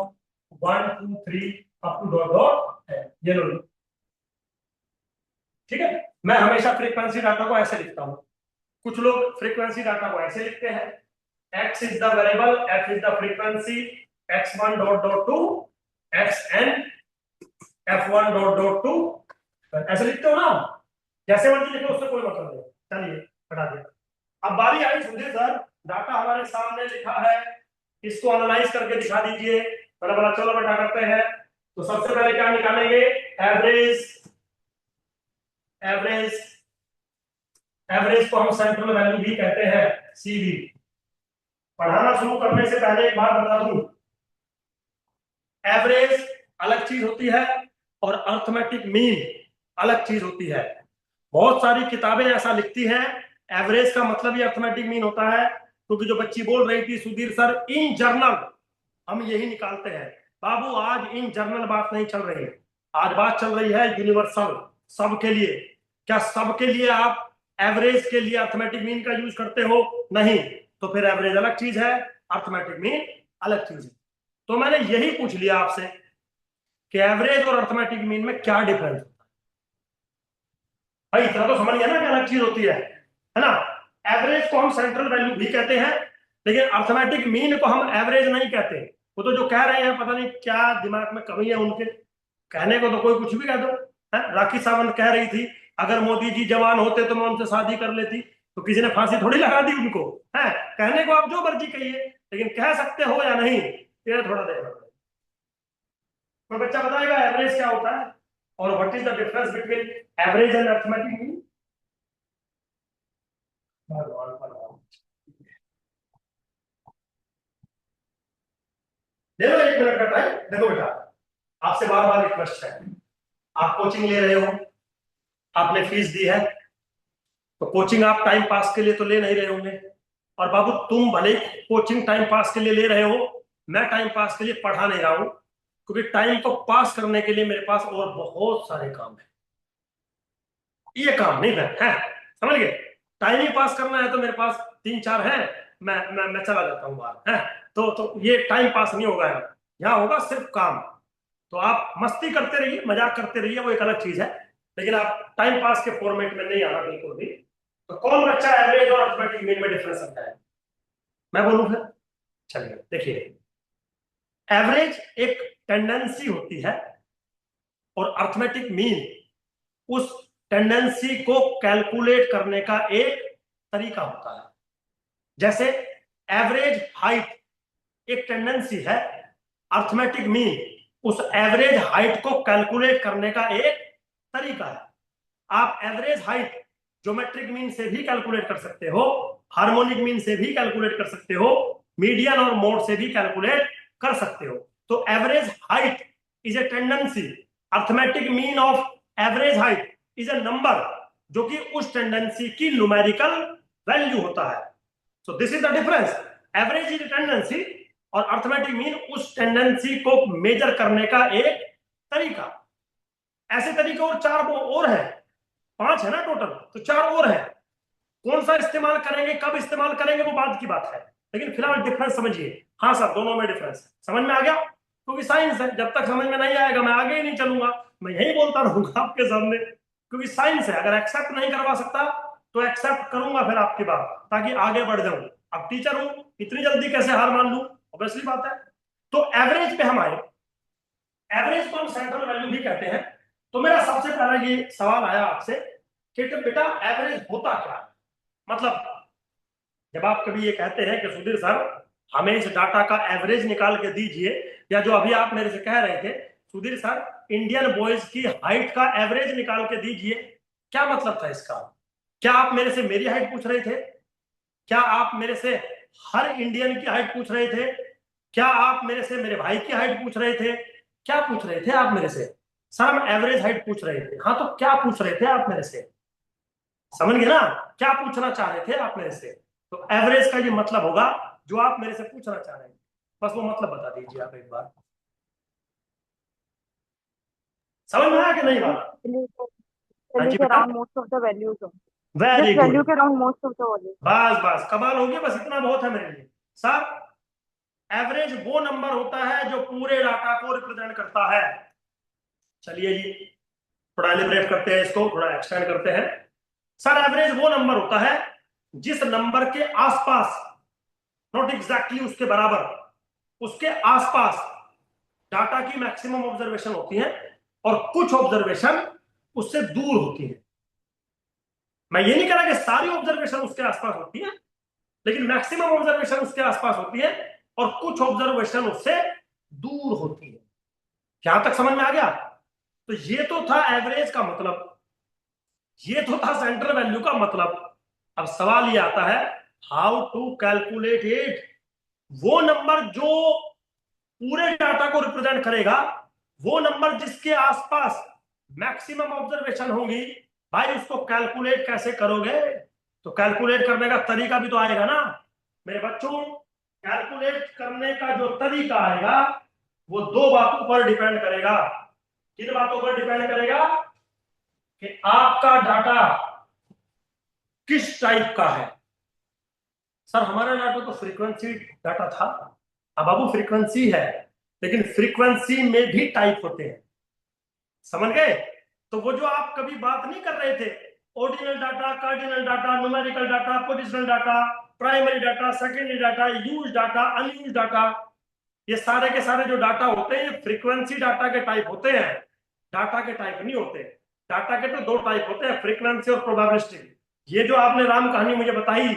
[SPEAKER 1] 1 2 3 up to dot dot है, ये लो। ठीक है, मैं हमेशा फ्रीक्वेंसी डाटा को ऐसे लिखता हूं, कुछ लोग फ्रीक्वेंसी डाटा को ऐसे लिखते हैं, x is the variable, f is the frequency, x1 dot dot to xn f1 dot dot to, ऐसे लिखते हो ना, जैसे मर्जी लिखो, उससे कोई मतलब नहीं। चलिए हटा दिया। अब बारी आई सुधीर सर, डाटा हमारे सामने लिखा है, इसको एनालाइज करके दिखा दीजिए। मैंने बोला चलो बेटा करते हैं। तो सबसे पहले क्या निकालेंगे, एवरेज को हम सेंट्रल वैल्यू भी कहते हैं, CV। पढ़ाना शुरू करने से पहले एक बात बता दूं, एवरेज अलग चीज होती है और अर्थमेटिक मीन अलग चीज होती है। बहुत सारी किताबें ऐसा लिखती हैं, एवरेज का मतलब ही अर्थमेटिक मीन होता है, क्योंकि जो बच्ची बोल रही थी सुधीर सर इन जर्नल हम यही निकालते हैं। बाबू आज इन जर्नल बात नहीं चल रही है, आज बात चल रही है यूनिवर्सल, सबके लिए। क्या सबके लिए आप एवरेज के लिए अर्थमेटिक मीन का यूज करते हो? नहीं, तो फिर एवरेज अलग चीज है, अर्थमेटिक मीन अलग चीज है। तो मैंने यही पूछ लिया आपसे कि एवरेज और अर्थमेटिक मीन में क्या डिफरेंस होता है। भाई इतना तो समझ गया ना कि अलग चीज होती है ना? एवरेज को हम सेंट्रल वैल्यू भी कहते हैं, लेकिन अर्थमेटिक मीन को हम एवरेज नहीं कहते। वो तो जो कह रहे हैं पता नहीं क्या दिमाग में कमी है उनके, कहने को तो कोई कुछ भी कह दो है। राखी सावंत कह रही थी अगर मोदी जी जवान होते तो मैं उनसे शादी कर लेती, तो किसी ने फांसी थोड़ी लगा दी उनको है। कहने को आप जो मर्जी कहिए, लेकिन कह सकते हो या नहीं ये थोड़ा देखना पड़ेगा। तो बच्चा बताएगा एवरेज क्या होता है और what is the difference between average and arithmetic mean. ले लो 1 मिनट का टाइम। देखो बेटा, आपसे बार बार रिक्वेस्ट है, आप कोचिंग ले रहे हो, आपने फीस दी है, तो कोचिंग आप टाइम पास के लिए तो ले नहीं रहे होंगे। और बाबू तुम भले कोचिंग टाइम पास के लिए ले रहे हो, मैं टाइम पास के लिए पढ़ा नहीं रहा हूं, क्योंकि टाइम को पास करने के लिए मेरे पास और बहुत सारे काम है, ये काम नहीं है, समझ गए? टाइम ही पास करना है तो मेरे पास 3 4 है, मैं चला जाता हूँ बाहर है। तो ये टाइम पास नहीं होगा, यहाँ होगा सिर्फ काम। तो आप मस्ती करते रहिए, मजाक करते रहिए, वो एक अलग चीज है, लेकिन आप टाइम पास के फॉर्मेट में नहीं आना बिल्कुल भी। तो कौन बच्चा एवरेज और अर्थमेटिक मीन में डिफरेंस समझा है? मैं बोलूं फिर? चलिए देखिए, एवरेज एक टेंडेंसी होती है और अर्थमेटिक मीन उस टेंडेंसी को कैलकुलेट करने का एक तरीका होता है। जैसे एवरेज हाइट एक टेंडेंसी है, अर्थमेटिक मीन उस एवरेज हाइट को कैलकुलेट करने का एक तरीका है। आप एवरेज हाइट ज्योमेट्रिक मीन से भी कैलकुलेट कर सकते हो, हार्मोनिक मीन से भी कैलकुलेट कर सकते हो, मीडियन और मोड से भी कैलकुलेट कर सकते हो। तो average height is a tendency, arithmetic mean of average height is a number जो कि उस टेंडेंसी की न्यूमेरिकल वैल्यू होता है। So this is the difference, average is a tendency और अर्थमेटिक मीन उस टेंडेंसी को मेजर करने का एक तरीका। ऐसे तरीके और 4 और हैं, 5 है ना टोटल, तो 4 और हैं। कौन सा इस्तेमाल करेंगे, कब इस्तेमाल करेंगे, वो बाद की बात है, लेकिन फिलहाल डिफरेंस समझिए। हाँ सर, दोनों में डिफरेंस है, समझ में आ गया? क्योंकि साइंस है, जब तक समझ में नहीं आएगा मैं आगे ही नहीं चलूंगा, मैं यही बोलता रहूंगा आपके सामने, क्योंकि साइंस है। अगर एक्सेप्ट नहीं करवा सकता तो एक्सेप्ट करूंगा फिर आपकी बात, ताकि आगे बढ़ जाऊं। अब टीचर हूं, इतनी जल्दी कैसे हार मान लूं, ऑब्वियसली बात है। तो एवरेज पे हम आए, एवरेज को हम सेंट्रल वैल्यू भी कहते हैं। तो मेरा सबसे पहला ये सवाल आया आपसे कि बेटा एवरेज होता क्या है? मतलब जब आप कभी ये कहते हैं कि सुधीर सर हमें इस डाटा का एवरेज निकाल के दीजिए, या जो अभी आप मेरे से कह रहे थे सुधीर सर इंडियन बॉयज की हाइट का एवरेज निकाल के दीजिए, क्या मतलब था इसका? क्या आप मेरे से मेरी हाइट पूछ रहे थे? क्या आप मेरे से हर इंडियन की हाइट पूछ रहे थे? क्या आप मेरे से मेरे भाई की हाइट पूछ रहे थे? क्या पूछ रहे थे आप मेरे से? सर हम एवरेज हाइट पूछ रहे थे। हाँ, तो क्या पूछ रहे थे आप मेरे से? समझ गए ना, क्या पूछना चाह रहे थे आप मेरे से? तो एवरेज का ये मतलब होगा जो आप मेरे से पूछना चाह रहे हैं, बस वो मतलब बता दीजिए आप एक बार। समझ में आया कि नहीं बात? हाँ
[SPEAKER 2] value
[SPEAKER 1] जी
[SPEAKER 2] के
[SPEAKER 1] बेटा,
[SPEAKER 2] around most of the values हो,
[SPEAKER 1] वेरी
[SPEAKER 2] just value
[SPEAKER 1] गुड,
[SPEAKER 2] के around most of the values।
[SPEAKER 1] बस बस कमाल हो गया, बस इतना बहुत है मेरे लिए। सर एवरेज वो नंबर होता है जो पूरे डाटा को रिप्रेजेंट करता है। चलिए जी थोड़ा एलिब्रेट करते हैं इसको, थोड़ा एक्सटेंड करते हैं। सर एवरेज वो नंबर होता है जिस नंबर के आसपास, नॉट एग्जैक्टली उसके बराबर, उसके आसपास डाटा की मैक्सिमम ऑब्जर्वेशन होती है और कुछ ऑब्जर्वेशन उससे दूर होती है। मैं ये नहीं कह रहा कि सारी ऑब्जर्वेशन उसके आसपास होती है, लेकिन मैक्सिमम ऑब्जर्वेशन उसके आसपास होती है और कुछ ऑब्जर्वेशन उससे दूर होती है। यहां तक समझ में आ गया? तो ये तो था एवरेज का मतलब, ये तो था सेंट्रल वैल्यू का मतलब। अब सवाल ये आता है हाउ टू कैलकुलेट इट। वो नंबर जो पूरे डाटा को रिप्रेजेंट करेगा, वो नंबर जिसके आसपास मैक्सिमम ऑब्जर्वेशन होंगी, भाई उसको कैलकुलेट कैसे करोगे? तो कैलकुलेट करने का तरीका भी तो आएगा ना मेरे बच्चों। कैलकुलेट करने का जो तरीका आएगा वो दो बातों पर डिपेंड करेगा। किन बातों पर डिपेंड करेगा? कि आपका डाटा किस टाइप का है। सर हमारा डाटा तो फ्रीक्वेंसी डाटा था। अब बाबू फ्रीक्वेंसी है, लेकिन फ्रीक्वेंसी में भी टाइप होते हैं, समझ गए? तो वो जो आप कभी बात नहीं कर रहे थे, ordinal data, cardinal data, numerical data, positional data, primary data, secondary data, use data, unused data, ये सारे के सारे जो डाटा होते हैं ये फ्रीक्वेंसी डाटा के टाइप होते हैं, डाटा के टाइप नहीं होते। डाटा के तो दो टाइप होते हैं, फ्रीक्वेंसी और प्रोबेबिलिस्टिक। ये जो आपने राम कहानी मुझे बताई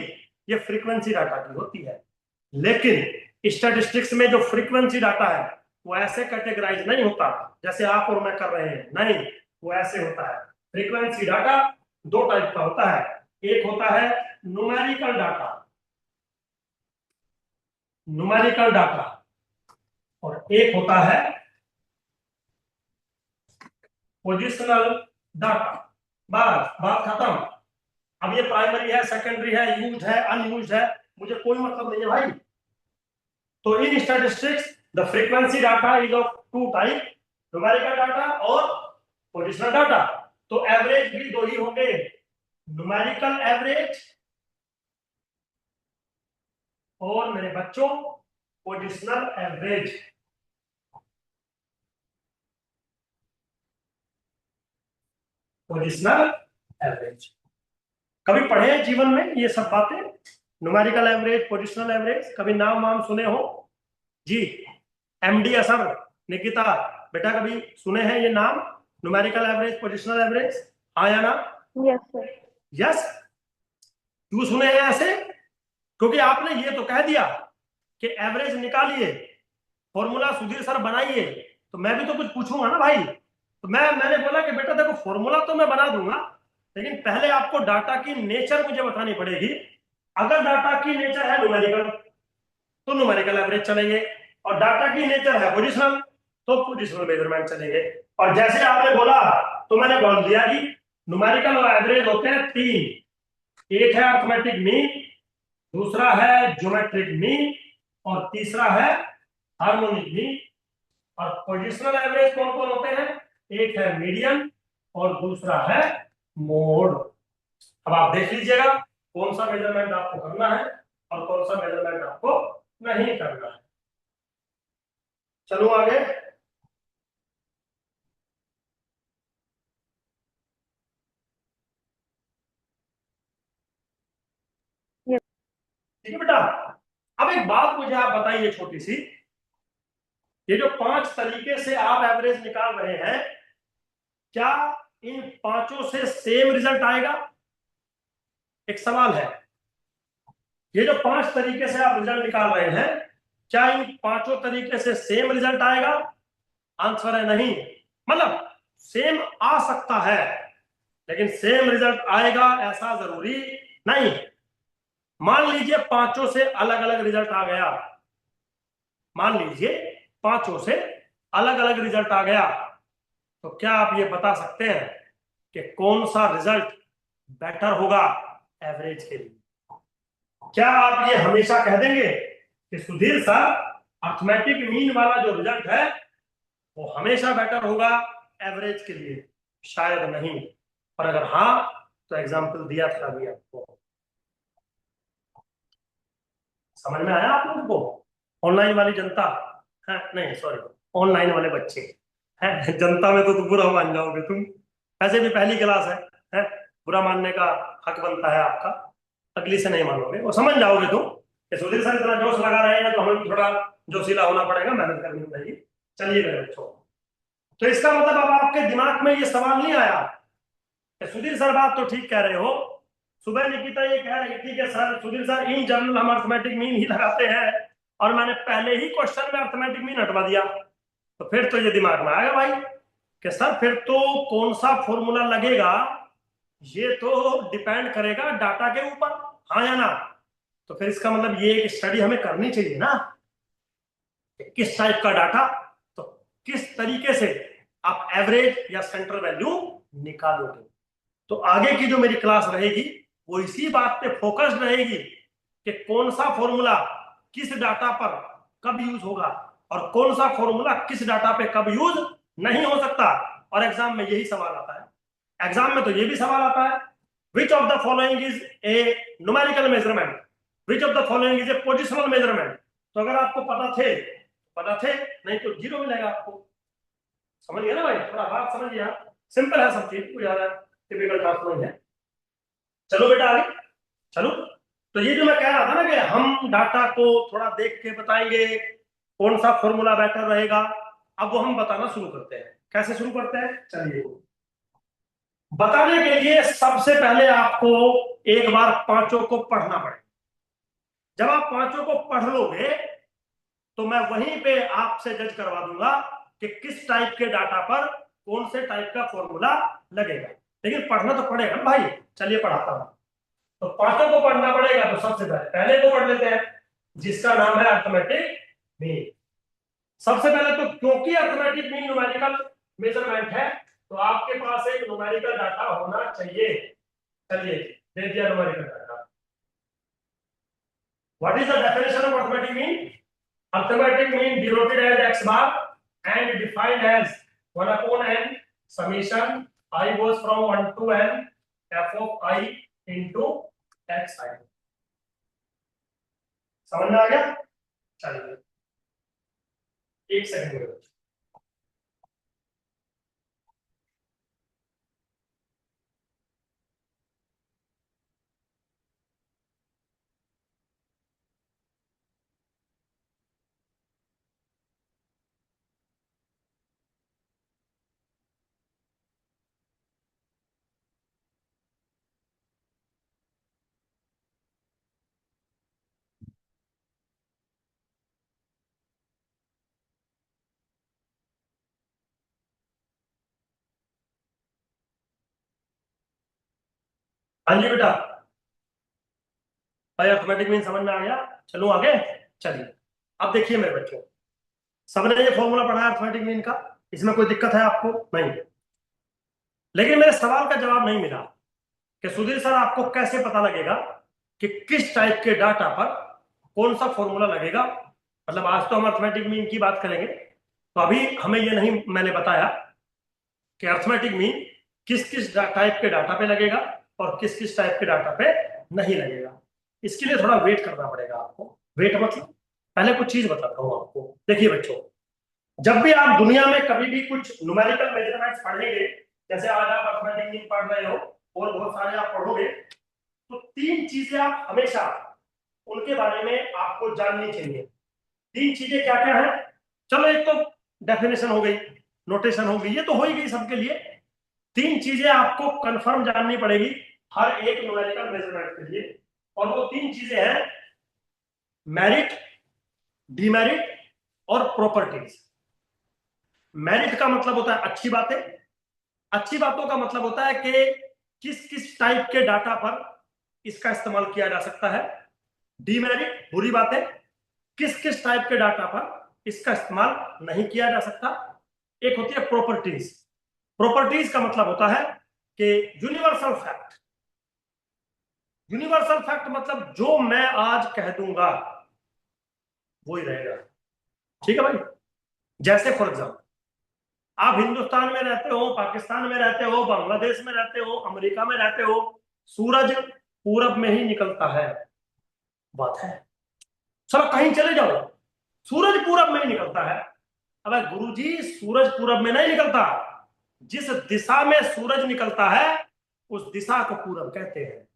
[SPEAKER 1] ये फ्रीक्वेंसी डाटा की होती है, लेकिन स्टैटिस्टिक्स में जो फ्रीक्वेंसी डाटा है वो ऐसे कैटेगराइज नहीं होता जैसे आप और मैं कर रहे हैं, नहीं, वो ऐसे होता है। फ्रीक्वेंसी डाटा दो टाइप का होता है, एक होता है न्यूमेरिकल डाटा, न्यूमेरिकल डाटा, और एक होता है पोजिशनल डाटा। बस बात खत्म। अब ये प्राइमरी है, सेकेंडरी है, यूज है, अनयूज है, मुझे कोई मतलब नहीं है भाई। तो in statistics the frequency data is of two type, numerical data और पोजिशनल डाटा। तो एवरेज भी दो ही होंगे, न्यूमेरिकल एवरेज और मेरे बच्चों पोजिशनल एवरेज। पोजिशनल एवरेज कभी पढ़े हैं जीवन में ये सब बातें? न्यूमेरिकल एवरेज, पोजिशनल एवरेज, कभी नाम वाम सुने हो? जी एमडी असर, निकिता बेटा कभी सुने हैं ये नाम, न्यूमेरिकल एवरेज, पोजिशनल एवरेज? हाँ या ना?
[SPEAKER 2] Yes sir.
[SPEAKER 1] यस। क्यों सुने हैं ऐसे? क्योंकि आपने ये तो कह दिया कि एवरेज निकालिए, फॉर्मूला सुधीर सर बनाइए, तो मैं भी तो कुछ पूछूंगा ना भाई। तो मैंने बोला कि बेटा देखो फॉर्मूला तो मैं बना दूंगा, लेकिन पहले आपको डाटा की नेचर मुझे बतानी पड़ेगी। अगर डाटा की नेचर है न्यूमेरिकल तो न्यूमेरिकल एवरेज चलेंगे, और डाटा की नेचर है पोजिशनल तो पोजिशनल मेजरमेंट चलेंगे। और जैसे आपने बोला तो मैंने बोल दिया कि न्यूमेरिकल और एवरेज होते हैं तीन, एक है अर्थमेटिक मीन, दूसरा है ज्योमेट्रिक मीन, और तीसरा है हार्मोनिक मीन। और पोजिशनल एवरेज कौन कौन होते हैं? एक है मीडियन और दूसरा है मोड। अब आप देख लीजिएगा कौन सा मेजरमेंट आपको करना है। और कौन सा मेजरमेंट आपको नहीं करना है। चलो आगे।
[SPEAKER 2] Yes.
[SPEAKER 1] ठीक है बेटा, अब एक बात मुझे आप बताइए छोटी सी, ये जो 5 तरीके से आप एवरेज निकाल रहे हैं, क्या इन पांचों से सेम रिजल्ट आएगा? एक सवाल है। ये जो 5 तरीके से आप रिजल्ट निकाल रहे हैं, क्या इन पांचों तरीके से सेम रिजल्ट आएगा? आंसर है नहीं। मतलब सेम आ सकता है, लेकिन सेम रिजल्ट आएगा ऐसा जरूरी नहीं। मान लीजिए पांचों से अलग अलग रिजल्ट आ गया, मान लीजिए पांचों से अलग अलग रिजल्ट आ गया, तो क्या आप ये बता सकते हैं कि कौन सा रिजल्ट बेटर होगा एवरेज के लिए? क्या आप ये हमेशा कह देंगे कि सुधीर सर अर्थमेटिक मीन वाला जो रिजल्ट है वो हमेशा बेटर होगा एवरेज के लिए? शायद नहीं। और अगर हाँ, तो एग्जाम्पल दिया था अभी आपको। समझ में आया आप लोगों को? ऑनलाइन वाली जनता है, नहीं सॉरी, ऑनलाइन वाले बच्चे हैं। जनता में तो बुरा मान जाओगे तुम, ऐसे भी पहली क्लास है? बुरा मानने का हक बनता है आपका, अगली से नहीं मानोगे और समझ जाओगे तुम कि सुधीर सर इतना जोश लगा रहे हैं तो हमें भी थोड़ा जोशीला होना पड़ेगा, मेहनत करनी पड़ेगी। चलिए मेरे बच्चों, तो इसका मतलब अब आपके दिमाग में ये सवाल नहीं आया कि सुधीर सर बात तो ठीक कह रहे हो, सुबह निकिता ये कह रही थी कि sir Sudhir sir in general हम अर्थमेटिक मीन ही लगाते हैं, और मैंने पहले ही क्वेश्चन में अर्थमेटिक मीन हटवा दिया। तो फिर तो ये दिमाग में आएगा भाई कि सर फिर तो कौन सा फॉर्मूला लगेगा ये तो डिपेंड करेगा डाटा के ऊपर, हाँ या ना? तो फिर इसका मतलब ये एक स्टडी हमें करनी चाहिए ना, किस टाइप का डाटा, तो किस तरीके से आप एवरेज या सेंट्रल वैल्यू निकालोगे। तो आगे की जो मेरी क्लास रहेगी वो इसी बात पे फोकस्ड रहेगी कि कौन सा फॉर्मूला किस डाटा पर कब यूज होगा और कौन सा फॉर्मूला किस डाटा पे कब यूज नहीं हो सकता। और एग्जाम में यही सवाल आता है। एग्जाम में तो ये भी सवाल आता है, which of the following is a numerical measurement, which of the following is a positional measurement. तो अगर आपको पता थे, नहीं तो 0 मिलेगा आपको। समझ गया ना भाई? थोड़ा बात समझिए आप, सिंपल है सब चीज, कोई ज्यादा टिपिकल टास्क नहीं है। चलो बेटा आगे चलो। तो ये जो मैं कह रहा था ना कि हम डाटा को थोड़ा देख के बताएंगे कौन सा फॉर्मूला बेटर रहेगा, अब वो हम बताना शुरू करते हैं। कैसे शुरू करते हैं? चलिए, बताने के लिए सबसे पहले आपको एक बार पांचों को पढ़ना पड़ेगा। जब आप पांचों को पढ़ लोगे तो मैं वहीं पे आपसे जज करवा दूंगा कि किस टाइप के डाटा पर कौन से टाइप का फॉर्मूला लगेगा। लेकिन पढ़ना तो पड़ेगा ना भाई। चलिए पढ़ाता हूं। तो पांचों को पढ़ना पड़ेगा, तो सबसे पहले को पढ़ लेते हैं जिसका नाम है अर्थमेटिक मीन। सबसे पहले तो क्योंकि अर्थमेटिक मीन न्यूमेरिकल मेजरमेंट है तो आपके पास एक न्यूमेरिकल डाटा होना चाहिए। चलिए दे दिया numerical data. What is the definition of arithmetic mean? Arithmetic mean denoted as x bar and defined as 1 upon n summation I goes from 1 to n f of I into x I। समझ में आ गया? चलिए एक second में। हाँ जी बेटा, भाई arithmetic mean समझ में आ गया? चलो आगे। चलिए अब देखिए मेरे बच्चों, सबने ये फॉर्मूला पढ़ा है अर्थमेटिक मीन का, इसमें कोई दिक्कत है आपको? नहीं। लेकिन मेरे सवाल का जवाब नहीं मिला कि सुधीर सर आपको कैसे पता लगेगा कि किस टाइप के डाटा पर कौन सा फॉर्मूला लगेगा। मतलब आज तो हम अर्थमेटिक मीन की बात करेंगे, तो अभी हमें यह नहीं मैंने बताया कि अर्थमेटिक मीन किस किस टाइप के डाटा पे लगेगा और किस किस टाइप के डाटा पे नहीं लगेगा। इसके लिए थोड़ा वेट करना पड़ेगा आपको। वेट मतलब पहले कुछ चीज बताता हूँ आपको। देखिए बच्चों, जब भी आप दुनिया में कभी भी कुछ न्यूमेरिकल मेजरमेंट्स पढ़ेंगे, जैसे आज आप अर्थमेटिक पढ़ रहे हो और बहुत सारे आप पढ़ोगे, तो तीन चीजें आप हमेशा उनके बारे में आपको जाननी चाहिए। तीन चीजें क्या क्या है? चलो, एक तो डेफिनेशन हो गई, नोटेशन हो गई, ये तो हो ही गई सबके लिए। तीन चीजें आपको कंफर्म जाननी पड़ेगी हर एक न्यूमेरिकल मेजरमेंट के लिए, और वो तीन चीजें हैं मेरिट, डीमेरिट और प्रॉपर्टीज। मेरिट का मतलब होता है अच्छी बातें, अच्छी बातों का मतलब होता है कि किस किस टाइप के डाटा पर इसका इस्तेमाल किया जा सकता है। डीमेरिट बुरी बातें, किस किस टाइप के डाटा पर इसका इस्तेमाल नहीं किया जा सकता। एक होती है प्रॉपर्टीज। प्रॉपर्टीज का मतलब होता है कि यूनिवर्सल फैक्ट। यूनिवर्सल फैक्ट मतलब जो मैं आज कह दूंगा वो ही रहेगा। ठीक है भाई? जैसे फॉर एग्जाम्पल, आप हिंदुस्तान में रहते हो, पाकिस्तान में रहते हो, बांग्लादेश में रहते हो, अमेरिका में रहते हो, सूरज पूरब में ही निकलता है। बात है, चलो कहीं चले जाओ, सूरज पूरब में ही निकलता है। अब गुरुजी, सूरज पूरब में नहीं निकलता, जिस दिशा में सूरज निकलता है उस दिशा को पूरब कहते हैं।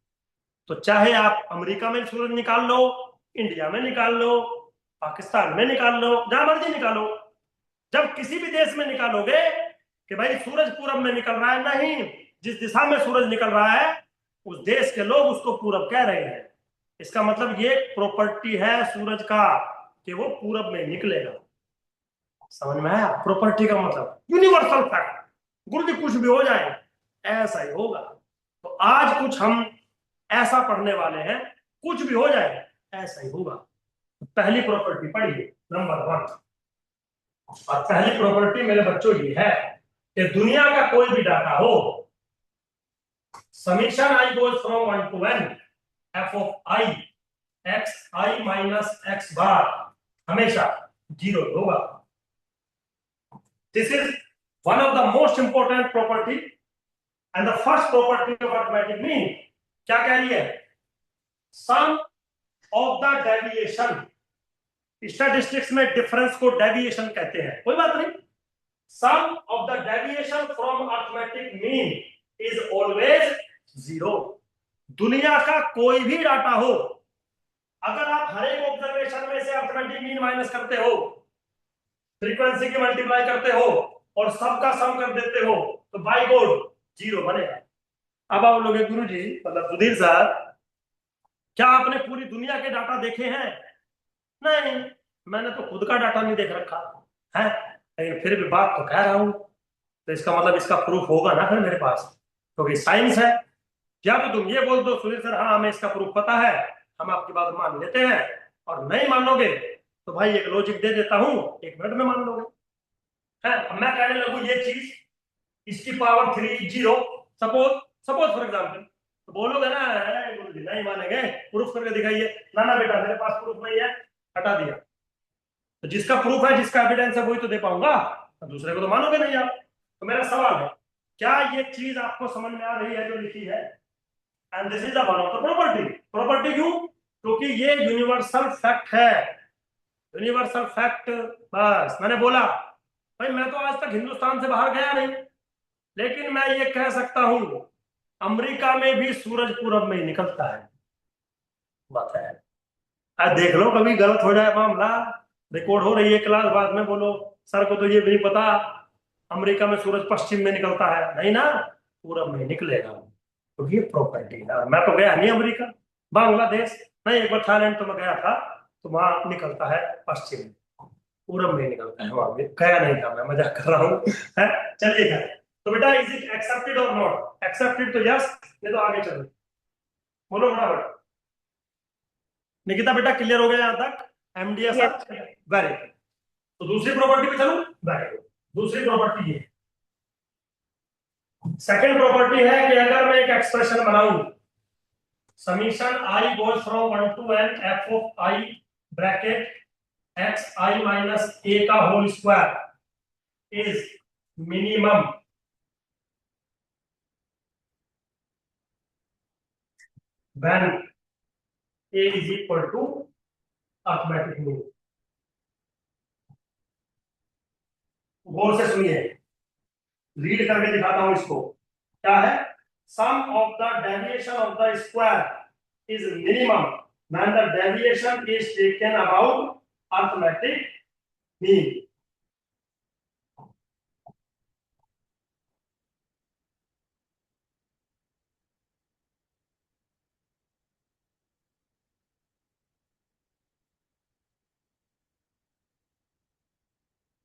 [SPEAKER 1] तो चाहे आप अमेरिका में सूरज निकाल लो, इंडिया में निकाल लो, पाकिस्तान में निकाल लो, जहां मर्जी निकालो, जब किसी भी देश में निकालोगे कि भाई सूरज पूरब में निकल रहा है, नहीं, जिस दिशा में सूरज निकल रहा है उस देश के लोग उसको पूरब कह रहे हैं। इसका मतलब ये प्रॉपर्टी है सूरज का कि वो पूरब में निकलेगा। समझ में आया? प्रॉपर्टी का मतलब यूनिवर्सल फैक्ट। गुरु जी कुछ भी हो जाए ऐसा ही होगा। तो आज कुछ हम ऐसा पढ़ने वाले हैं, कुछ भी हो जाए ऐसा ही होगा। पहली प्रॉपर्टी पढ़िए, नंबर 1। और पहली प्रॉपर्टी मेरे बच्चों ये है कि दुनिया का कोई भी डाटा हो, summation i goes from 1 to n f of i x i minus x bar हमेशा 0 होगा। This is one of the most important property and the first property of arithmetic mean। क्या कह रही है? Sum of the deviation। Statistics में difference को deviation कहते हैं, कोई बात नहीं। Sum of the deviation from arithmetic mean is always 0। दुनिया का कोई भी डाटा हो, अगर आप हर एक ऑब्जर्वेशन में से अर्थमेटिक मीन माइनस करते हो, फ्रीक्वेंसी की मल्टीप्लाई करते हो और सबका सम कर देते हो, तो बाय गॉड 0 बनेगा। अब आप लोग गुरु जी, मतलब सुधीर सर, क्या आपने पूरी दुनिया के डाटा देखे हैं? नहीं, मैंने तो खुद का डाटा नहीं देख रखा है, लेकिन फिर भी बात तो कह रहा हूं, तो इसका मतलब इसका प्रूफ होगा ना फिर मेरे पास, क्योंकि साइंस है। या तो तुम ये बोल दो सुनील सर हाँ हमें इसका प्रूफ पता है, हम आपकी बात मान लेते हैं, और नहीं मानोगे तो भाई एक लॉजिक दे देता हूं, 1 मिनट में मान लोगे। है, अब मैं कहने लगूं ये चीज इसकी power 3 0, suppose suppose for example, तो बोलोगे ना गुरु जी नहीं मानेंगे, प्रूफ करके दिखाइए। ना ना बेटा मेरे पास प्रूफ नहीं है, हटा दिया। तो जिसका प्रूफ है, जिसका एविडेंस है वही तो दे पाऊंगा, तो दूसरे को तो मानोगे नहीं आप। तो मेरा सवाल है, क्या ये चीज आपको समझ में आ रही है जो लिखी है? And this is the one of the property. Property क्यों? क्योंकि ये यूनिवर्सल फैक्ट है। Universal fact. बस मैंने बोला भाई, मैं तो आज तक हिंदुस्तान से बाहर गया नहीं, लेकिन मैं ये कह सकता हूं अमेरिका में भी सूरज पूरब में ही निकलता है। बात है, देख लो कभी गलत हो जाए मामला, रिकॉर्ड हो रही है क्लास, बाद में बोलो सर को तो ये भी नहीं पता अमेरिका में सूरज पश्चिम में निकलता है। नहीं ना, पूरब में निकलेगा, तो ये प्रॉपर्टी है। मैं तो गया नहीं अमेरिका, बांग्लादेश नहीं, एक बार थाईलैंड तो मैं गया था, तो वहां निकलता है पश्चिम में, पूरब में निकलता है, वहां भी गया नहीं था, मैं मजाक कर रहा हूँ। चलिएगा, तो बेटा इज इट एक्सेप्टेड और नॉट एक्सेप्टेड? तो यस, नहीं तो आगे चलो, बोलो फटाफट। निकिता बेटा क्लियर हो गया यहाँ तक? MDS very good. तो दूसरी प्रॉपर्टी पे चलो, वेरी गुड। दूसरी प्रॉपर्टी ये, सेकंड प्रॉपर्टी है कि अगर मैं एक एक्सप्रेशन बनाऊं, summation i goes from 1 to n f of i bracket x i minus a का whole square is minimum when A is equal to arithmetic mean. गौर से सुनिए, रीड करके दिखाता हूं इसको। क्या है? Sum of the deviation of the square is minimum when the deviation is taken about arithmetic mean.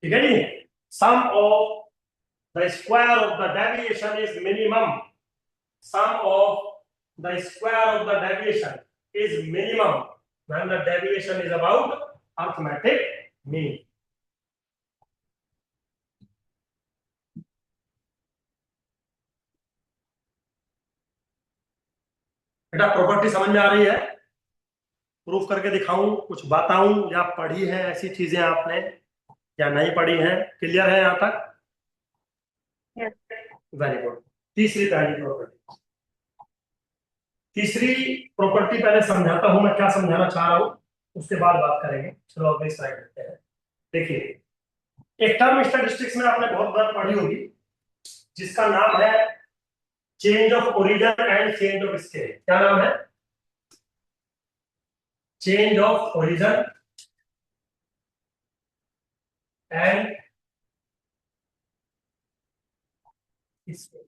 [SPEAKER 1] ठीक है जी। Sum of the square of the deviation is minimum, sum of the square of the deviation is minimum when the deviation is about arithmetic mean। बेटा property समझ में आ रही है? Proof करके दिखाऊं, कुछ बताऊं, या पढ़ी है ऐसी चीजें आपने या नहीं पढ़ी है? क्लियर है यहाँ तक?
[SPEAKER 2] Yes.
[SPEAKER 1] Very good. तीसरी पहली प्रॉपर्टी, तीसरी प्रॉपर्टी पहले समझाता हूं मैं क्या समझाना चाह रहा हूं, उसके बाद बात करेंगे। चलो अगली स्लाइड देखते हैं। देखिए, एक टर्म स्टैटिस्टिक्स में आपने बहुत बार पढ़ी होगी जिसका नाम है change of origin and change of scale. क्या नाम है? Change of origin and scale.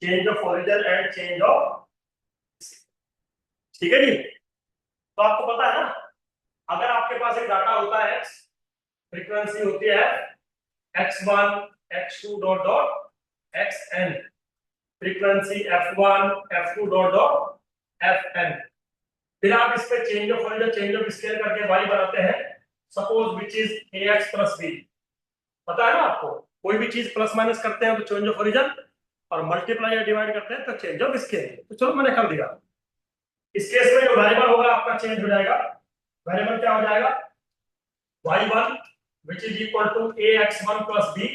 [SPEAKER 1] Change of origin and change of, ठीक है जी। तो आपको पता है ना, अगर आपके पास एक डाटा होता है x, फ्रीक्वेंसी होती है x1 x2 dot dot xn, frequency f1 f2 dot dot fn, फिर आप इस पे change of origin change of scale करके y बनाते हैं, suppose which is ax plus b। पता है ना आपको, कोई भी चीज प्लस माइनस करते हैं तो चेंज ऑफ ओरिजिन, और मल्टीप्लाई या डिवाइड करते हैं तो चेंज ऑफ स्केल। तो चलो मैंने कर दिया। इस केस में जो वेरिएबल होगा आपका चेंज हो जाएगा। वेरिएबल क्या हो जाएगा? y1 which is equal to ax1 plus b,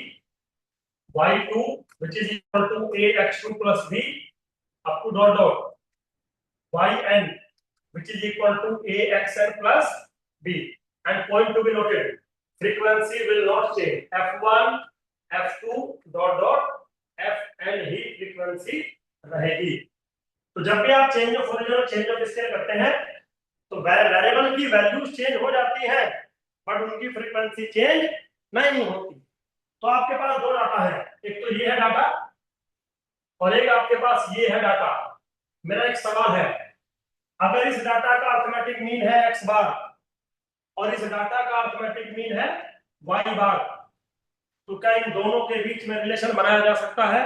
[SPEAKER 1] y2 which is equal to ax2 plus b up to dot dot yn which is equal to axn plus b। and point to be noted, frequency will not change, f1 f2 dot dot fn he frequency रहेगी। तो जब भी आप change of origin और change of scale करते हैं तो variable की वैल्यूज चेंज हो जाती है बट उनकी फ्रीक्वेंसी चेंज नहीं होती। तो आपके पास दो डाटा है, एक तो ये है डाटा और एक आपके पास ये है डाटा। मेरा एक सवाल है, अगर इस डाटा का अर्थमेटिक मीन है x बार और इस डाटा का अर्थमेटिक मीन है y बार, तो क्या इन दोनों के बीच में रिलेशन बनाया जा सकता है?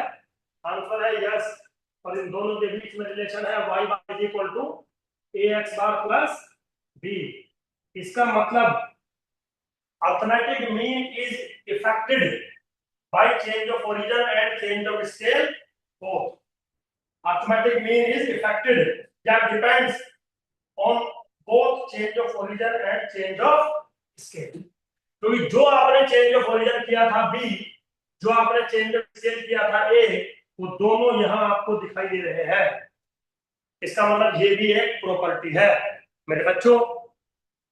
[SPEAKER 1] आंसर है यस। और इन दोनों के बीच में रिलेशन है y bar is equal to ax bar plus b। इसका मतलब arithmetic mean is affected by change of origin and change of scale both। arithmetic mean is affected या depends on both change of origin and change of scale। तो जो आपने change of origin किया था b, जो आपने change of scale किया था a, वो दोनों यहां आपको दिखाई दे रहे हैं। इसका मतलब ये भी एक प्रॉपर्टी है मेरे बच्चों।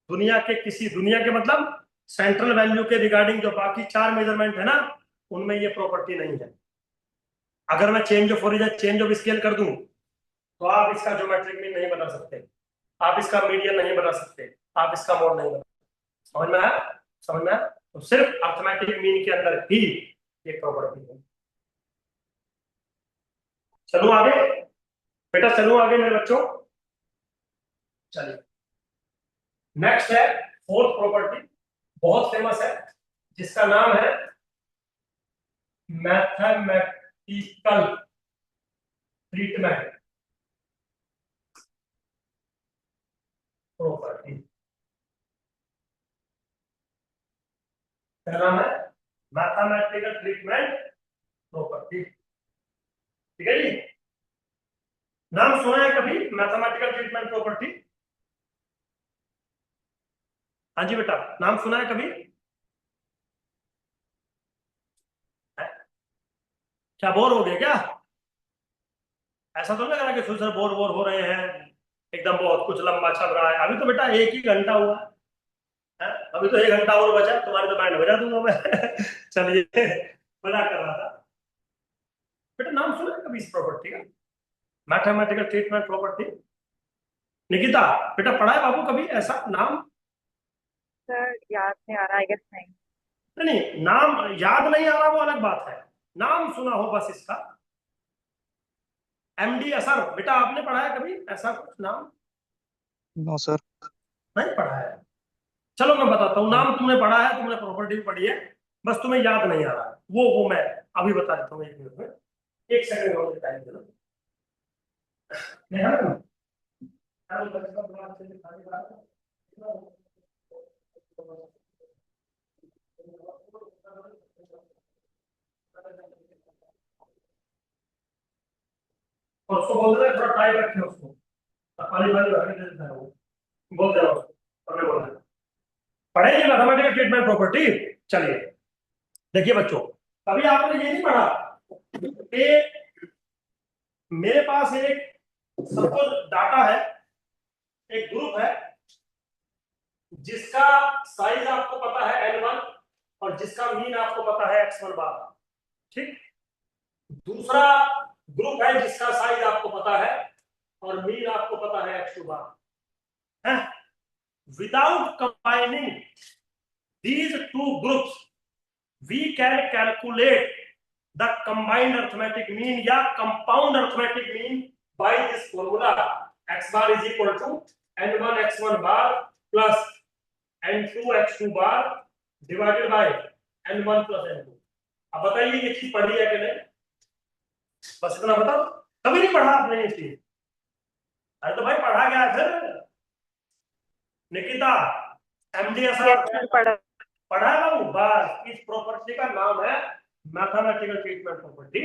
[SPEAKER 1] दुनिया के मतलब सेंट्रल वैल्यू के रिगार्डिंग जो बाकी चार मेजरमेंट है ना, उनमें ये प्रॉपर्टी नहीं है। अगर मैं change of origin change of scale कर दूं तो आप इसका ज्योमेट्रिक मीन नहीं बना सकते, आप इसका मीडियन नहीं बना सकते, आप इसका मोड नहीं बना सकते। समझ में आया? समझ में आया? तो सिर्फ अर्थमेटिक मीन के अंदर ही ये प्रॉपर्टी है। चलूं आगे बेटा, चलूं आगे मेरे बच्चों। चलिए, नेक्स्ट है फोर्थ प्रॉपर्टी, बहुत फेमस है, जिसका नाम है मैथमेटिकल ट्रीटमेंट प्रॉपर्टी। क्या नाम है? Mathematical treatment property. ठीक है जी। नाम सुना है कभी मैथमेटिकल ट्रीटमेंट प्रॉपर्टी? हाँ जी बेटा, नाम सुना है कभी? क्या बोर हो गए क्या? ऐसा तो नहीं लग रहा कि सर बोर बोर हो रहे हैं, एकदम बहुत कुछ लंबा चल रहा है, अभी तो बेटा 1 ही घंटा हुआ है, अभी तो 1 घंटा और बचा, तुम्हारे तो बैंड बजा दूंगा मैं। चलिए, मजाक कर रहा था। बेटा नाम सुना है कभी इस प्रॉपर्टी का, मैथमेटिकल ट्रीटमेंट प्रॉपर्टी? निकिता, बेटा पढ़ा है बाबू कभी ऐसा नाम?
[SPEAKER 2] सर याद नहीं आ रहा, आई गेस नहीं।
[SPEAKER 1] नहीं नहीं, नाम याद नहीं आ रहा वो अलग बात है, नाम सुना हो बस इसका। एमडी असर, बेटा आपने पढ़ा है कभी ऐसा कुछ नाम?
[SPEAKER 3] No sir.
[SPEAKER 1] नहीं पढ़ा है? चलो मैं बताता हूँ,
[SPEAKER 3] नो।
[SPEAKER 1] नाम तुमने पढ़ा है, तुमने प्रॉपर्टी भी पढ़ी है, बस तुम्हें याद नहीं आ रहा है, वो मैं अभी बता देता हूँ 1 मिनट में। 1 सेकंड और टाइम देना। नेहा, और उसको बोल देना थोड़ा टाइट रखे उसको, पानी पानी भर के दे देता है वो, बोल देना उसको, हमने बोला है। पढ़ेंगे मैथमेटिकल ट्रीटमेंट प्रॉपर्टी। चलिए देखिए बच्चों, अभी आपने ये नहीं पढ़ा कि मेरे पास एक सपोज डाटा है, एक ग्रुप है जिसका साइज आपको पता है N1 और जिसका मीन आपको पता है X1 बार, ठीक। दूसरा ग्रुप है जिसका साइज आपको पता है और मीन आपको पता है X2 बार है। Without combining these two groups we can calculate the combined arithmetic mean या compound arithmetic mean by this formula, x bar is equal to n1 x1 bar plus n2 x2 bar divided by n1 plus n2। अब बताइए ये चीज पढ़ी है कि नहीं, बस इतना बताओ। कभी नहीं पढ़ा आपने ये चीज? अरे तो भाई पढ़ा गया है फिर। निकिता, एमडीएस
[SPEAKER 2] यस सर, पढ़ा।
[SPEAKER 1] पढ़ा है बाबू, बस इस प्रॉपर्टी का नाम है मैथमेटिकल ट्रीटमेंट प्रॉपर्टी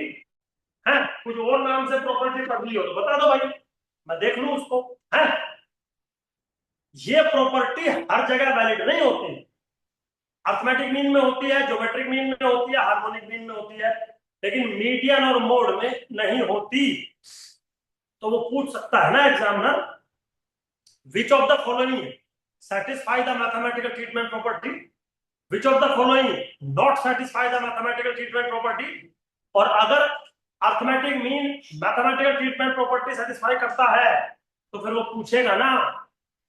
[SPEAKER 1] है। कुछ और नाम से प्रॉपर्टी पढ़ ली हो तो बता दो भाई, मैं देख लूं उसको है। ये प्रॉपर्टी हर जगह वैलिड नहीं होती, अर्थमेटिक मीन में होती है, ज्योमेट्रिक मीन में होती है, हार्मोनिक मीन में होती है, लेकिन मीडियन और मोड में नहीं होती। तो वो पूछ सकता है ना examiner, which of the following satisfy the mathematical treatment property, which of the following not satisfy the mathematical treatment property। और अगर arithmetic mean mathematical treatment property satisfy करता है तो फिर वो पूछेगा ना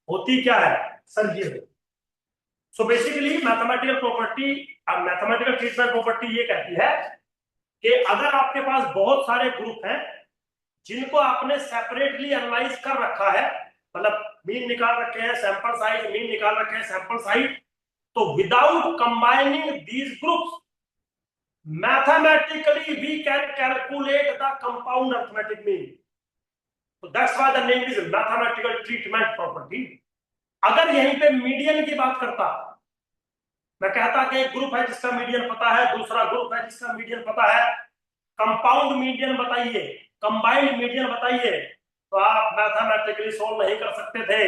[SPEAKER 1] होती क्या है सर ये। So basically mathematical property, mathematical treatment property ये कहती है कि अगर आपके पास बहुत सारे ग्रुप हैं जिनको आपने सेपरेटली एनालाइज कर रखा है, मतलब मीन निकाल रखे हैं, सैंपल साइज मीन निकाल रखे हैं, सैंपल साइज, तो without combining these groups mathematically we can calculate the compound arithmetic mean. तो that's why the name is mathematical treatment property. अगर यहीं पे मीडियन की बात करता, मैं कहता कि एक ग्रुप है जिसका मीडियन पता है, दूसरा ग्रुप है जिसका मीडियन पता है, कंपाउंड मीडियन बताइए, कंबाइंड मीडियन बताइए, तो आप मैथमेटिकली सोल्व नहीं कर सकते थे।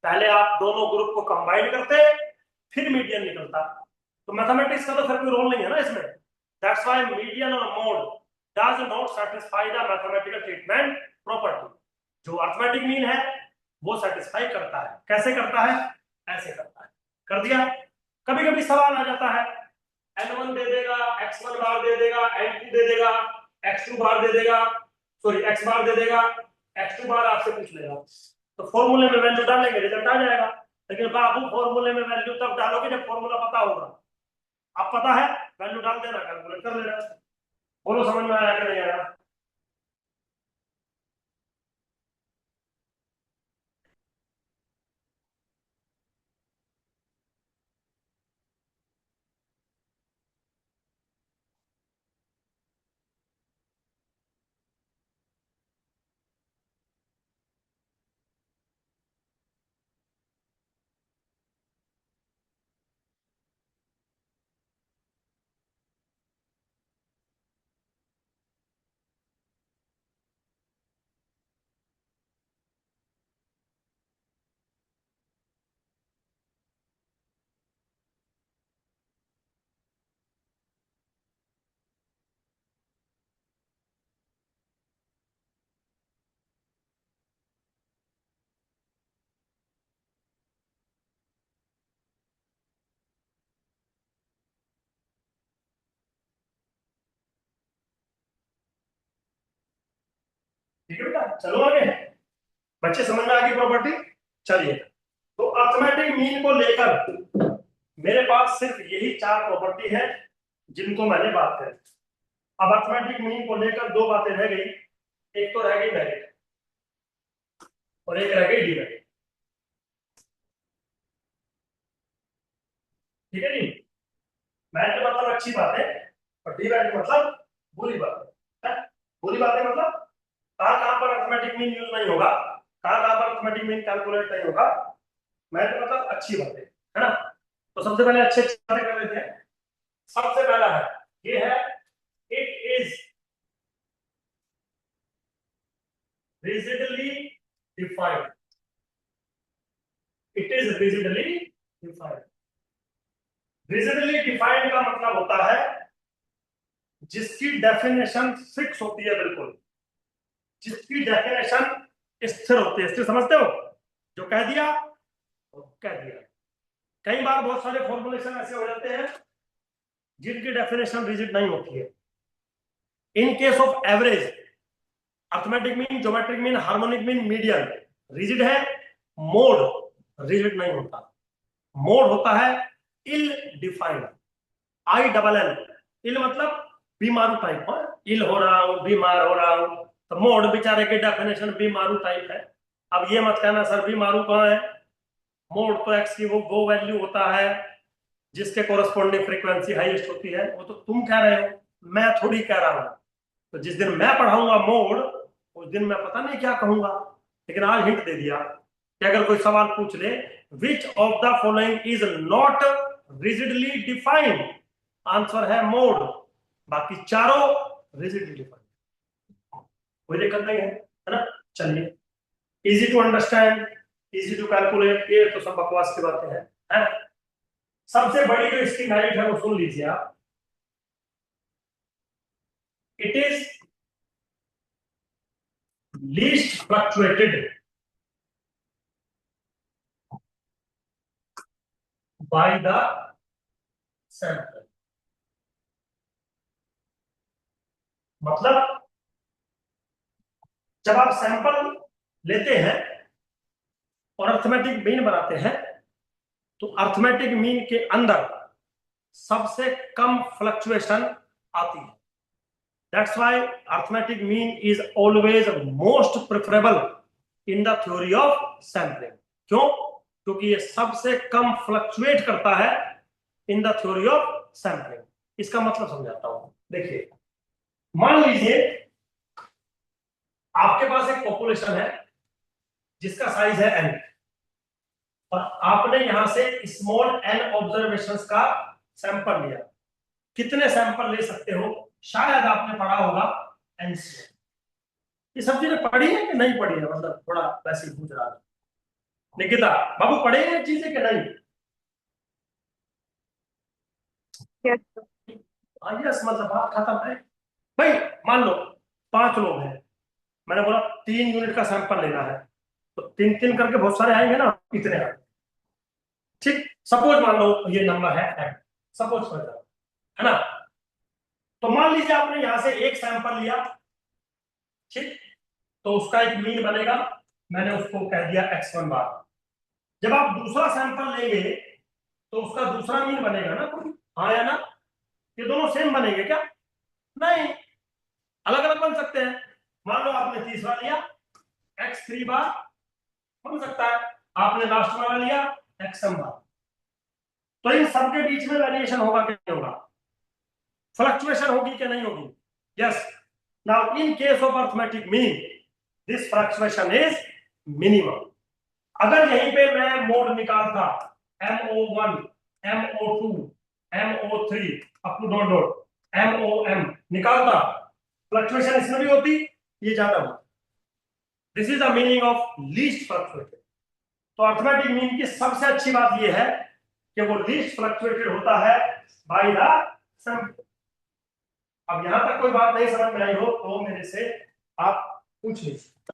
[SPEAKER 1] पहले आप दोनों ग्रुप को कंबाइन करते फिर मीडियन निकलता। तो मैथमेटिक्स का तो फिर कोई रोल नहीं है ना इसमें। दैट्स व्हाई मीडियन और mode does not satisfy the mathematical treatment property. जो अर्थमेटिक मीन है वो सेटिस्फाई करता है। कैसे करता है? ऐसे करता है। कर दिया। कभी कभी सवाल आ जाता है, n1 दे देगा, x1 बार दे देगा, n2 दे देगा, x2 बार दे देगा, सॉरी x बार दे देगा, x2 बार आपसे पूछ लेगा, तो फॉर्मूले में वैल्यू डालेंगे रिजल्ट आ जाएगा। लेकिन बाबू फॉर्मूले में वैल्यू तब डालोगे जब फॉर्मूला पता होगा। अब पता है, वैल्यू डाल देना, कैलकुलेट कर लेना। बोलो समझ में आया कि नहीं आया? ठीक है बेटा, चलो आगे। बच्चे समझ में आ गई प्रॉपर्टी? चलिए, तो अर्थमेटिक मीन को लेकर मेरे पास सिर्फ यही 4 प्रॉपर्टी है जिनको मैंने बात करी। अब अर्थमेटिक मीन को लेकर 2 बातें रह गई, एक तो रह गई मेरिट और एक रह गई डिमेरिट। ठीक है जी, मेरिट मतलब अच्छी बात है और डिमेरिट मतलब बुरी बात है। बुरी बात है मतलब कहां पर अर्थमेटिक मीन यूज नहीं होगा, कहां पर अर्थमेटिक मीन कैलकुलेट नहीं होगा। मेरिट मतलब अच्छी बात है ना। तो सबसे पहले अच्छे बातें कर लेते हैं। सबसे पहला है, ये है it is rigidly defined. It is rigidly defined. Rigidly defined का मतलब होता है जिसकी डेफिनेशन फिक्स होती है, बिल्कुल जिसकी डेफिनेशन स्थिर होती है। स्थिर समझते हो? जो कह दिया वो कह दिया। कई बार बहुत सारे फॉर्मुलेशन ऐसे हो जाते हैं जिनकी डेफिनेशन रिजिड नहीं होती है। In case of average, arithmetic mean, geometric mean, harmonic mean, median rigid है, मोड रिजिड नहीं होता। मोड होता है इल डिफाइंड, आई डबल एल, इल मतलब बीमारू टाइप है, इल हो रहा हूं, बीमार हो रहा हूं, तो मोड बेचारे की डेफिनेशन बीमारू टाइप है। अब ये मत कहना सर बीमारू कहां है, मोड तो एक्स की वो वैल्यू होता है जिसके कोरस्पॉन्डिंग फ्रीक्वेंसी हाईएस्ट होती है। वो तो तुम कह रहे हो, मैं थोड़ी कह रहा हूं। तो जिस दिन मैं पढ़ाऊंगा मोड, उस दिन मैं पता नहीं क्या कहूंगा, लेकिन आज हिंट दे दिया कि अगर कोई सवाल पूछ ले which of the following is not rigidly defined, answer है मोड, बाकी चारों रिजिडली डिफाइंड। कोई दिक्कत नहीं है ना। चलिए, easy to understand, easy to calculate, ये तो सब बकवास की बातें हैं, है? सबसे बड़ी जो इसकी मेरिट है वो सुन लीजिए आप, it is least fluctuated by the sample. मतलब जब आप सैंपल लेते हैं और अर्थमेटिक मीन बनाते हैं तो अर्थमेटिक मीन के अंदर सबसे कम फ्लक्चुएशन आती है। That's why arithmetic mean is always most preferable in the theory of sampling. क्यों? क्योंकि ये सबसे कम फ्लक्चुएट करता है in the theory of sampling. इसका मतलब समझाता हूं, देखिए, मान लीजिए आपके पास एक पॉपुलेशन है जिसका साइज है n, और आपने यहां से स्मॉल n ऑब्जर्वेशंस का सैंपल लिया। कितने सैंपल ले सकते हो? शायद आपने पढ़ा होगा एनसीआर। ये सब चीजें पढ़ी है कि नहीं पढ़ी है? मतलब थोड़ा वैसे ही पूछ रहा था। निकिता बाबू, पढ़े हैं चीजें कि नहीं?
[SPEAKER 2] यस
[SPEAKER 1] यस, मतलब बात खत्म है भाई। मान लो 5 लोग हैं, मैंने बोला 3 यूनिट का सैंपल लेना है, तो 3-3 करके बहुत सारे आएंगे ना, इतने आएंगे। ठीक, सपोज मान लो ये नंबर है m, सपोज कर रहा है ना। तो मान लीजिए आपने यहां से एक सैंपल लिया, ठीक, तो उसका एक मीन बनेगा, मैंने उसको कह दिया x1 बार। जब आप दूसरा सैंपल लेंगे तो उसका दूसरा मीन बनेगा ना कोई, हाँ या ना? ये दोनों सेम बनेंगे क्या? नहीं, अलग अलग बन सकते हैं। मान लो आपने तीसरा लिया, x3 बार बन सकता है, आपने लास्ट वाला लिया xm बार। तो इन सबके बीच में वेरिएशन होगा कि नहीं होगा? फ्लक्चुएशन होगी कि नहीं होगी? Yes. Now in case of arithmetic mean this fluctuation is minimum. अगर यहीं पे मैं मोड निकालता MO1, MO2, MO3 up to dot dot MOM निकालता, फ्लक्चुएशन इसमें भी होती, ये ज्यादा होता। This is the meaning of least fluctuated. तो अर्थमेटिक मीन की सबसे अच्छी बात यह है कि वो लीस्ट फ्लक्चुएटेड होता है बाय द सैंपल। अब यहां तक कोई बात नहीं समझ में आई हो तो मेरे से आप पूछ लीजिए।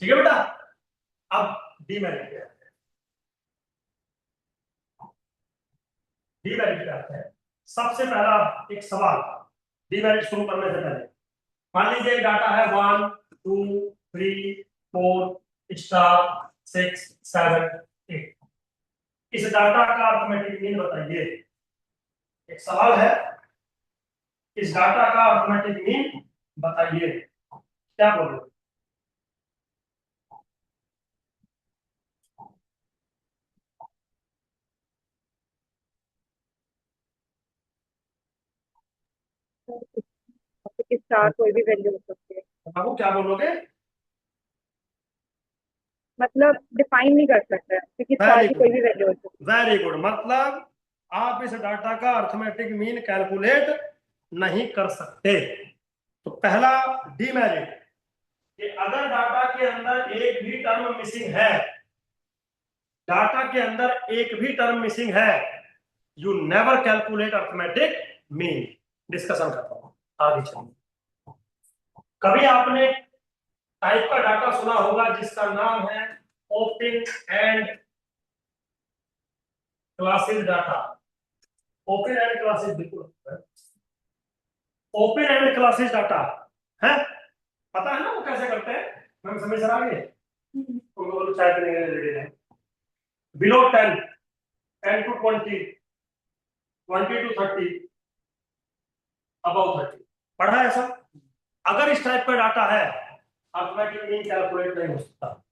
[SPEAKER 1] ठीक है बेटा? अब डीमेरिट क्या है? डीमेरिट क्या है? सबसे पहला एक सवाल डीमेरिट शुरू करने से पहले, मान लीजिए डाटा है 1 2 3 4 स्टार 6 7 8। इस डाटा का अर्थमेटिक मीन बताइए। एक सवाल है, इस डाटा का अर्थमेटिक मीन बताइए। क्या बोलोगे?
[SPEAKER 2] स्टार कोई भी वैल्यू हो सकती है,
[SPEAKER 1] बाबू क्या बोलोगे?
[SPEAKER 2] मतलब डिफाइन नहीं कर सकते क्योंकि स्टार
[SPEAKER 1] वेरी
[SPEAKER 2] की
[SPEAKER 1] गुड,
[SPEAKER 2] कोई भी वैल्यू हो सकती
[SPEAKER 1] वेरी गुड। मतलब आप इस डाटा का अर्थमेटिक मीन कैलकुलेट नहीं कर सकते। तो पहला डीमेरिट कि अगर डाटा के अंदर एक भी टर्म मिसिंग है, डाटा के अंदर एक भी टर्म मिसिंग है, you never calculate arithmetic mean. Discussion करता हूं, आगे चलिए। कभी आपने टाइप का डाटा सुना होगा जिसका नाम है open and classes data. Open and classes, बिल्कुल ओपन एंड क्लासेस डाटा है। पता है ना वो कैसे करते हैं? मैम समझ सर आगे
[SPEAKER 2] है।
[SPEAKER 1] उनको बोलो चाय पीने के लिए रेडी है। बिलो 10 10 to 20 20 to 30 अबाउ 30 पढ़ा है सब। अगर इस टाइप का डाटा है, अर्थमेटिक मीन कैलकुलेट नहीं हो सकता।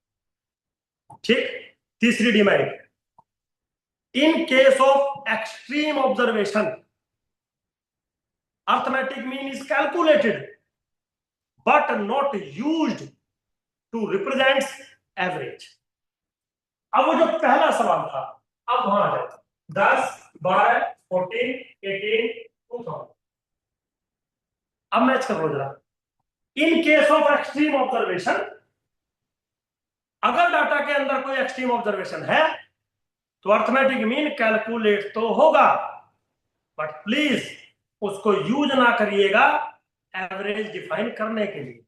[SPEAKER 1] ठीक। तीसरी demerit, in case of extreme observation arithmetic mean is calculated but not used to represent average। अब वो जो पहला सवाल था, अब वहां आ जाता 10 12 14 18 2000। अब मैच कर लो जरा। In case of extreme observation, अगर डाटा के अंदर कोई एक्सट्रीम ऑब्जर्वेशन है तो अर्थमेटिक मीन कैलकुलेट तो होगा, बट प्लीज उसको यूज ना करिएगा एवरेज डिफाइन करने के लिए।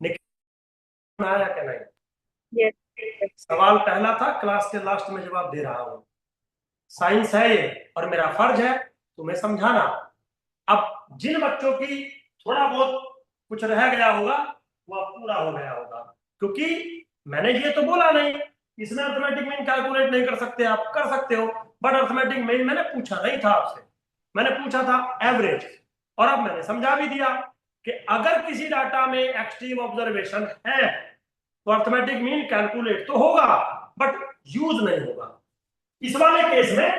[SPEAKER 1] निकल आया क्या नहीं?
[SPEAKER 2] Yes.
[SPEAKER 1] सवाल पहला था, क्लास के लास्ट में जवाब दे रहा हूं। साइंस है ये और मेरा फर्ज है तुम्हें समझाना। अब जिन बच्चों की थोड़ा बहुत कुछ रह गया होगा वह पूरा हो गया होगा, क्योंकि मैंने ये तो बोला नहीं इसमें अर्थमेटिक मीन कैलकुलेट नहीं कर सकते, आप कर सकते हो, बट अर्थमेटिक मीन मैंने पूछा नहीं था आपसे, मैंने पूछा था एवरेज। और अब मैंने समझा भी दिया कि अगर किसी डाटा में एक्सट्रीम ऑब्जर्वेशन है तो अर्थमेटिक मीन कैलकुलेट तो होगा बट यूज नहीं होगा। इस वाले केस में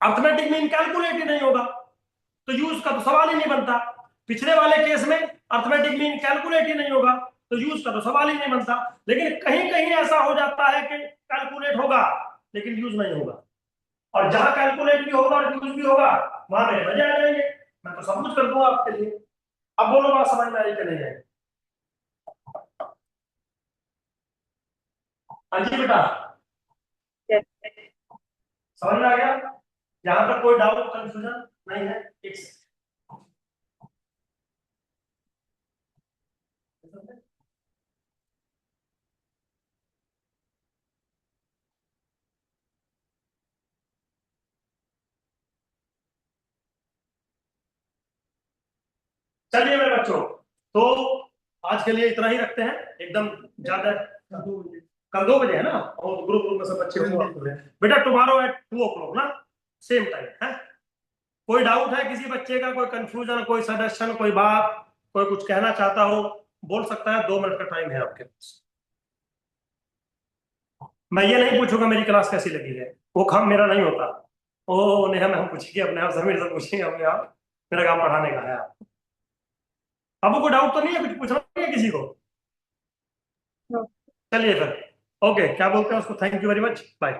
[SPEAKER 1] अर्थमेटिक मीन कैलकुलेट ही नहीं होगा तो यूज का तो सवाल ही नहीं बनता। पिछले वाले केस में अर्थमेटिक मीन कैलकुलेट ही नहीं होगा तो यूज का तो सवाल ही नहीं बनता। लेकिन कहीं कहीं ऐसा हो जाता है कि कैलकुलेट होगा लेकिन यूज नहीं होगा, और जहां कैलकुलेट भी होगा और यूज भी होगा वहां मेरे मजे आ जाएंगे, मैं तो सब कुछ कर दूंगा आपके लिए। अब बोलो बात समझ में आई कि नहीं आई? हाँ जी बेटा,
[SPEAKER 2] Yes.
[SPEAKER 1] समझ में आ गया? यहां पर कोई डाउट कंफ्यूजन नहीं है? एक चलिए मेरे बच्चों, तो आज के लिए इतना ही रखते हैं, एकदम ज्यादा। कल 2 बजे है ना, और ग्रुप में सब बच्चे होंगे बेटा। टुमारो एट 2 o'clock ना, सेम टाइम है। कोई डाउट है किसी बच्चे का, कोई कंफ्यूजन, कोई सजेशन, कोई बात, कोई कुछ कहना चाहता हो बोल सकता है। 2 मिनट का टाइम है आपके पास। मैं ये नहीं पूछूंगा मेरी क्लास कैसी लगी है, वो काम मेरा नहीं होता। ओ नेहा मैम पूछेगी अपने आप, समीर से पूछेंगे अपने आप, मेरा काम पढ़ाने का है। अब कोई डाउट तो नहीं है, कुछ पूछना नहीं है किसी को?
[SPEAKER 2] No.
[SPEAKER 1] चलिए फिर, ओके, क्या बोलते हैं उसको, thank you very much, bye.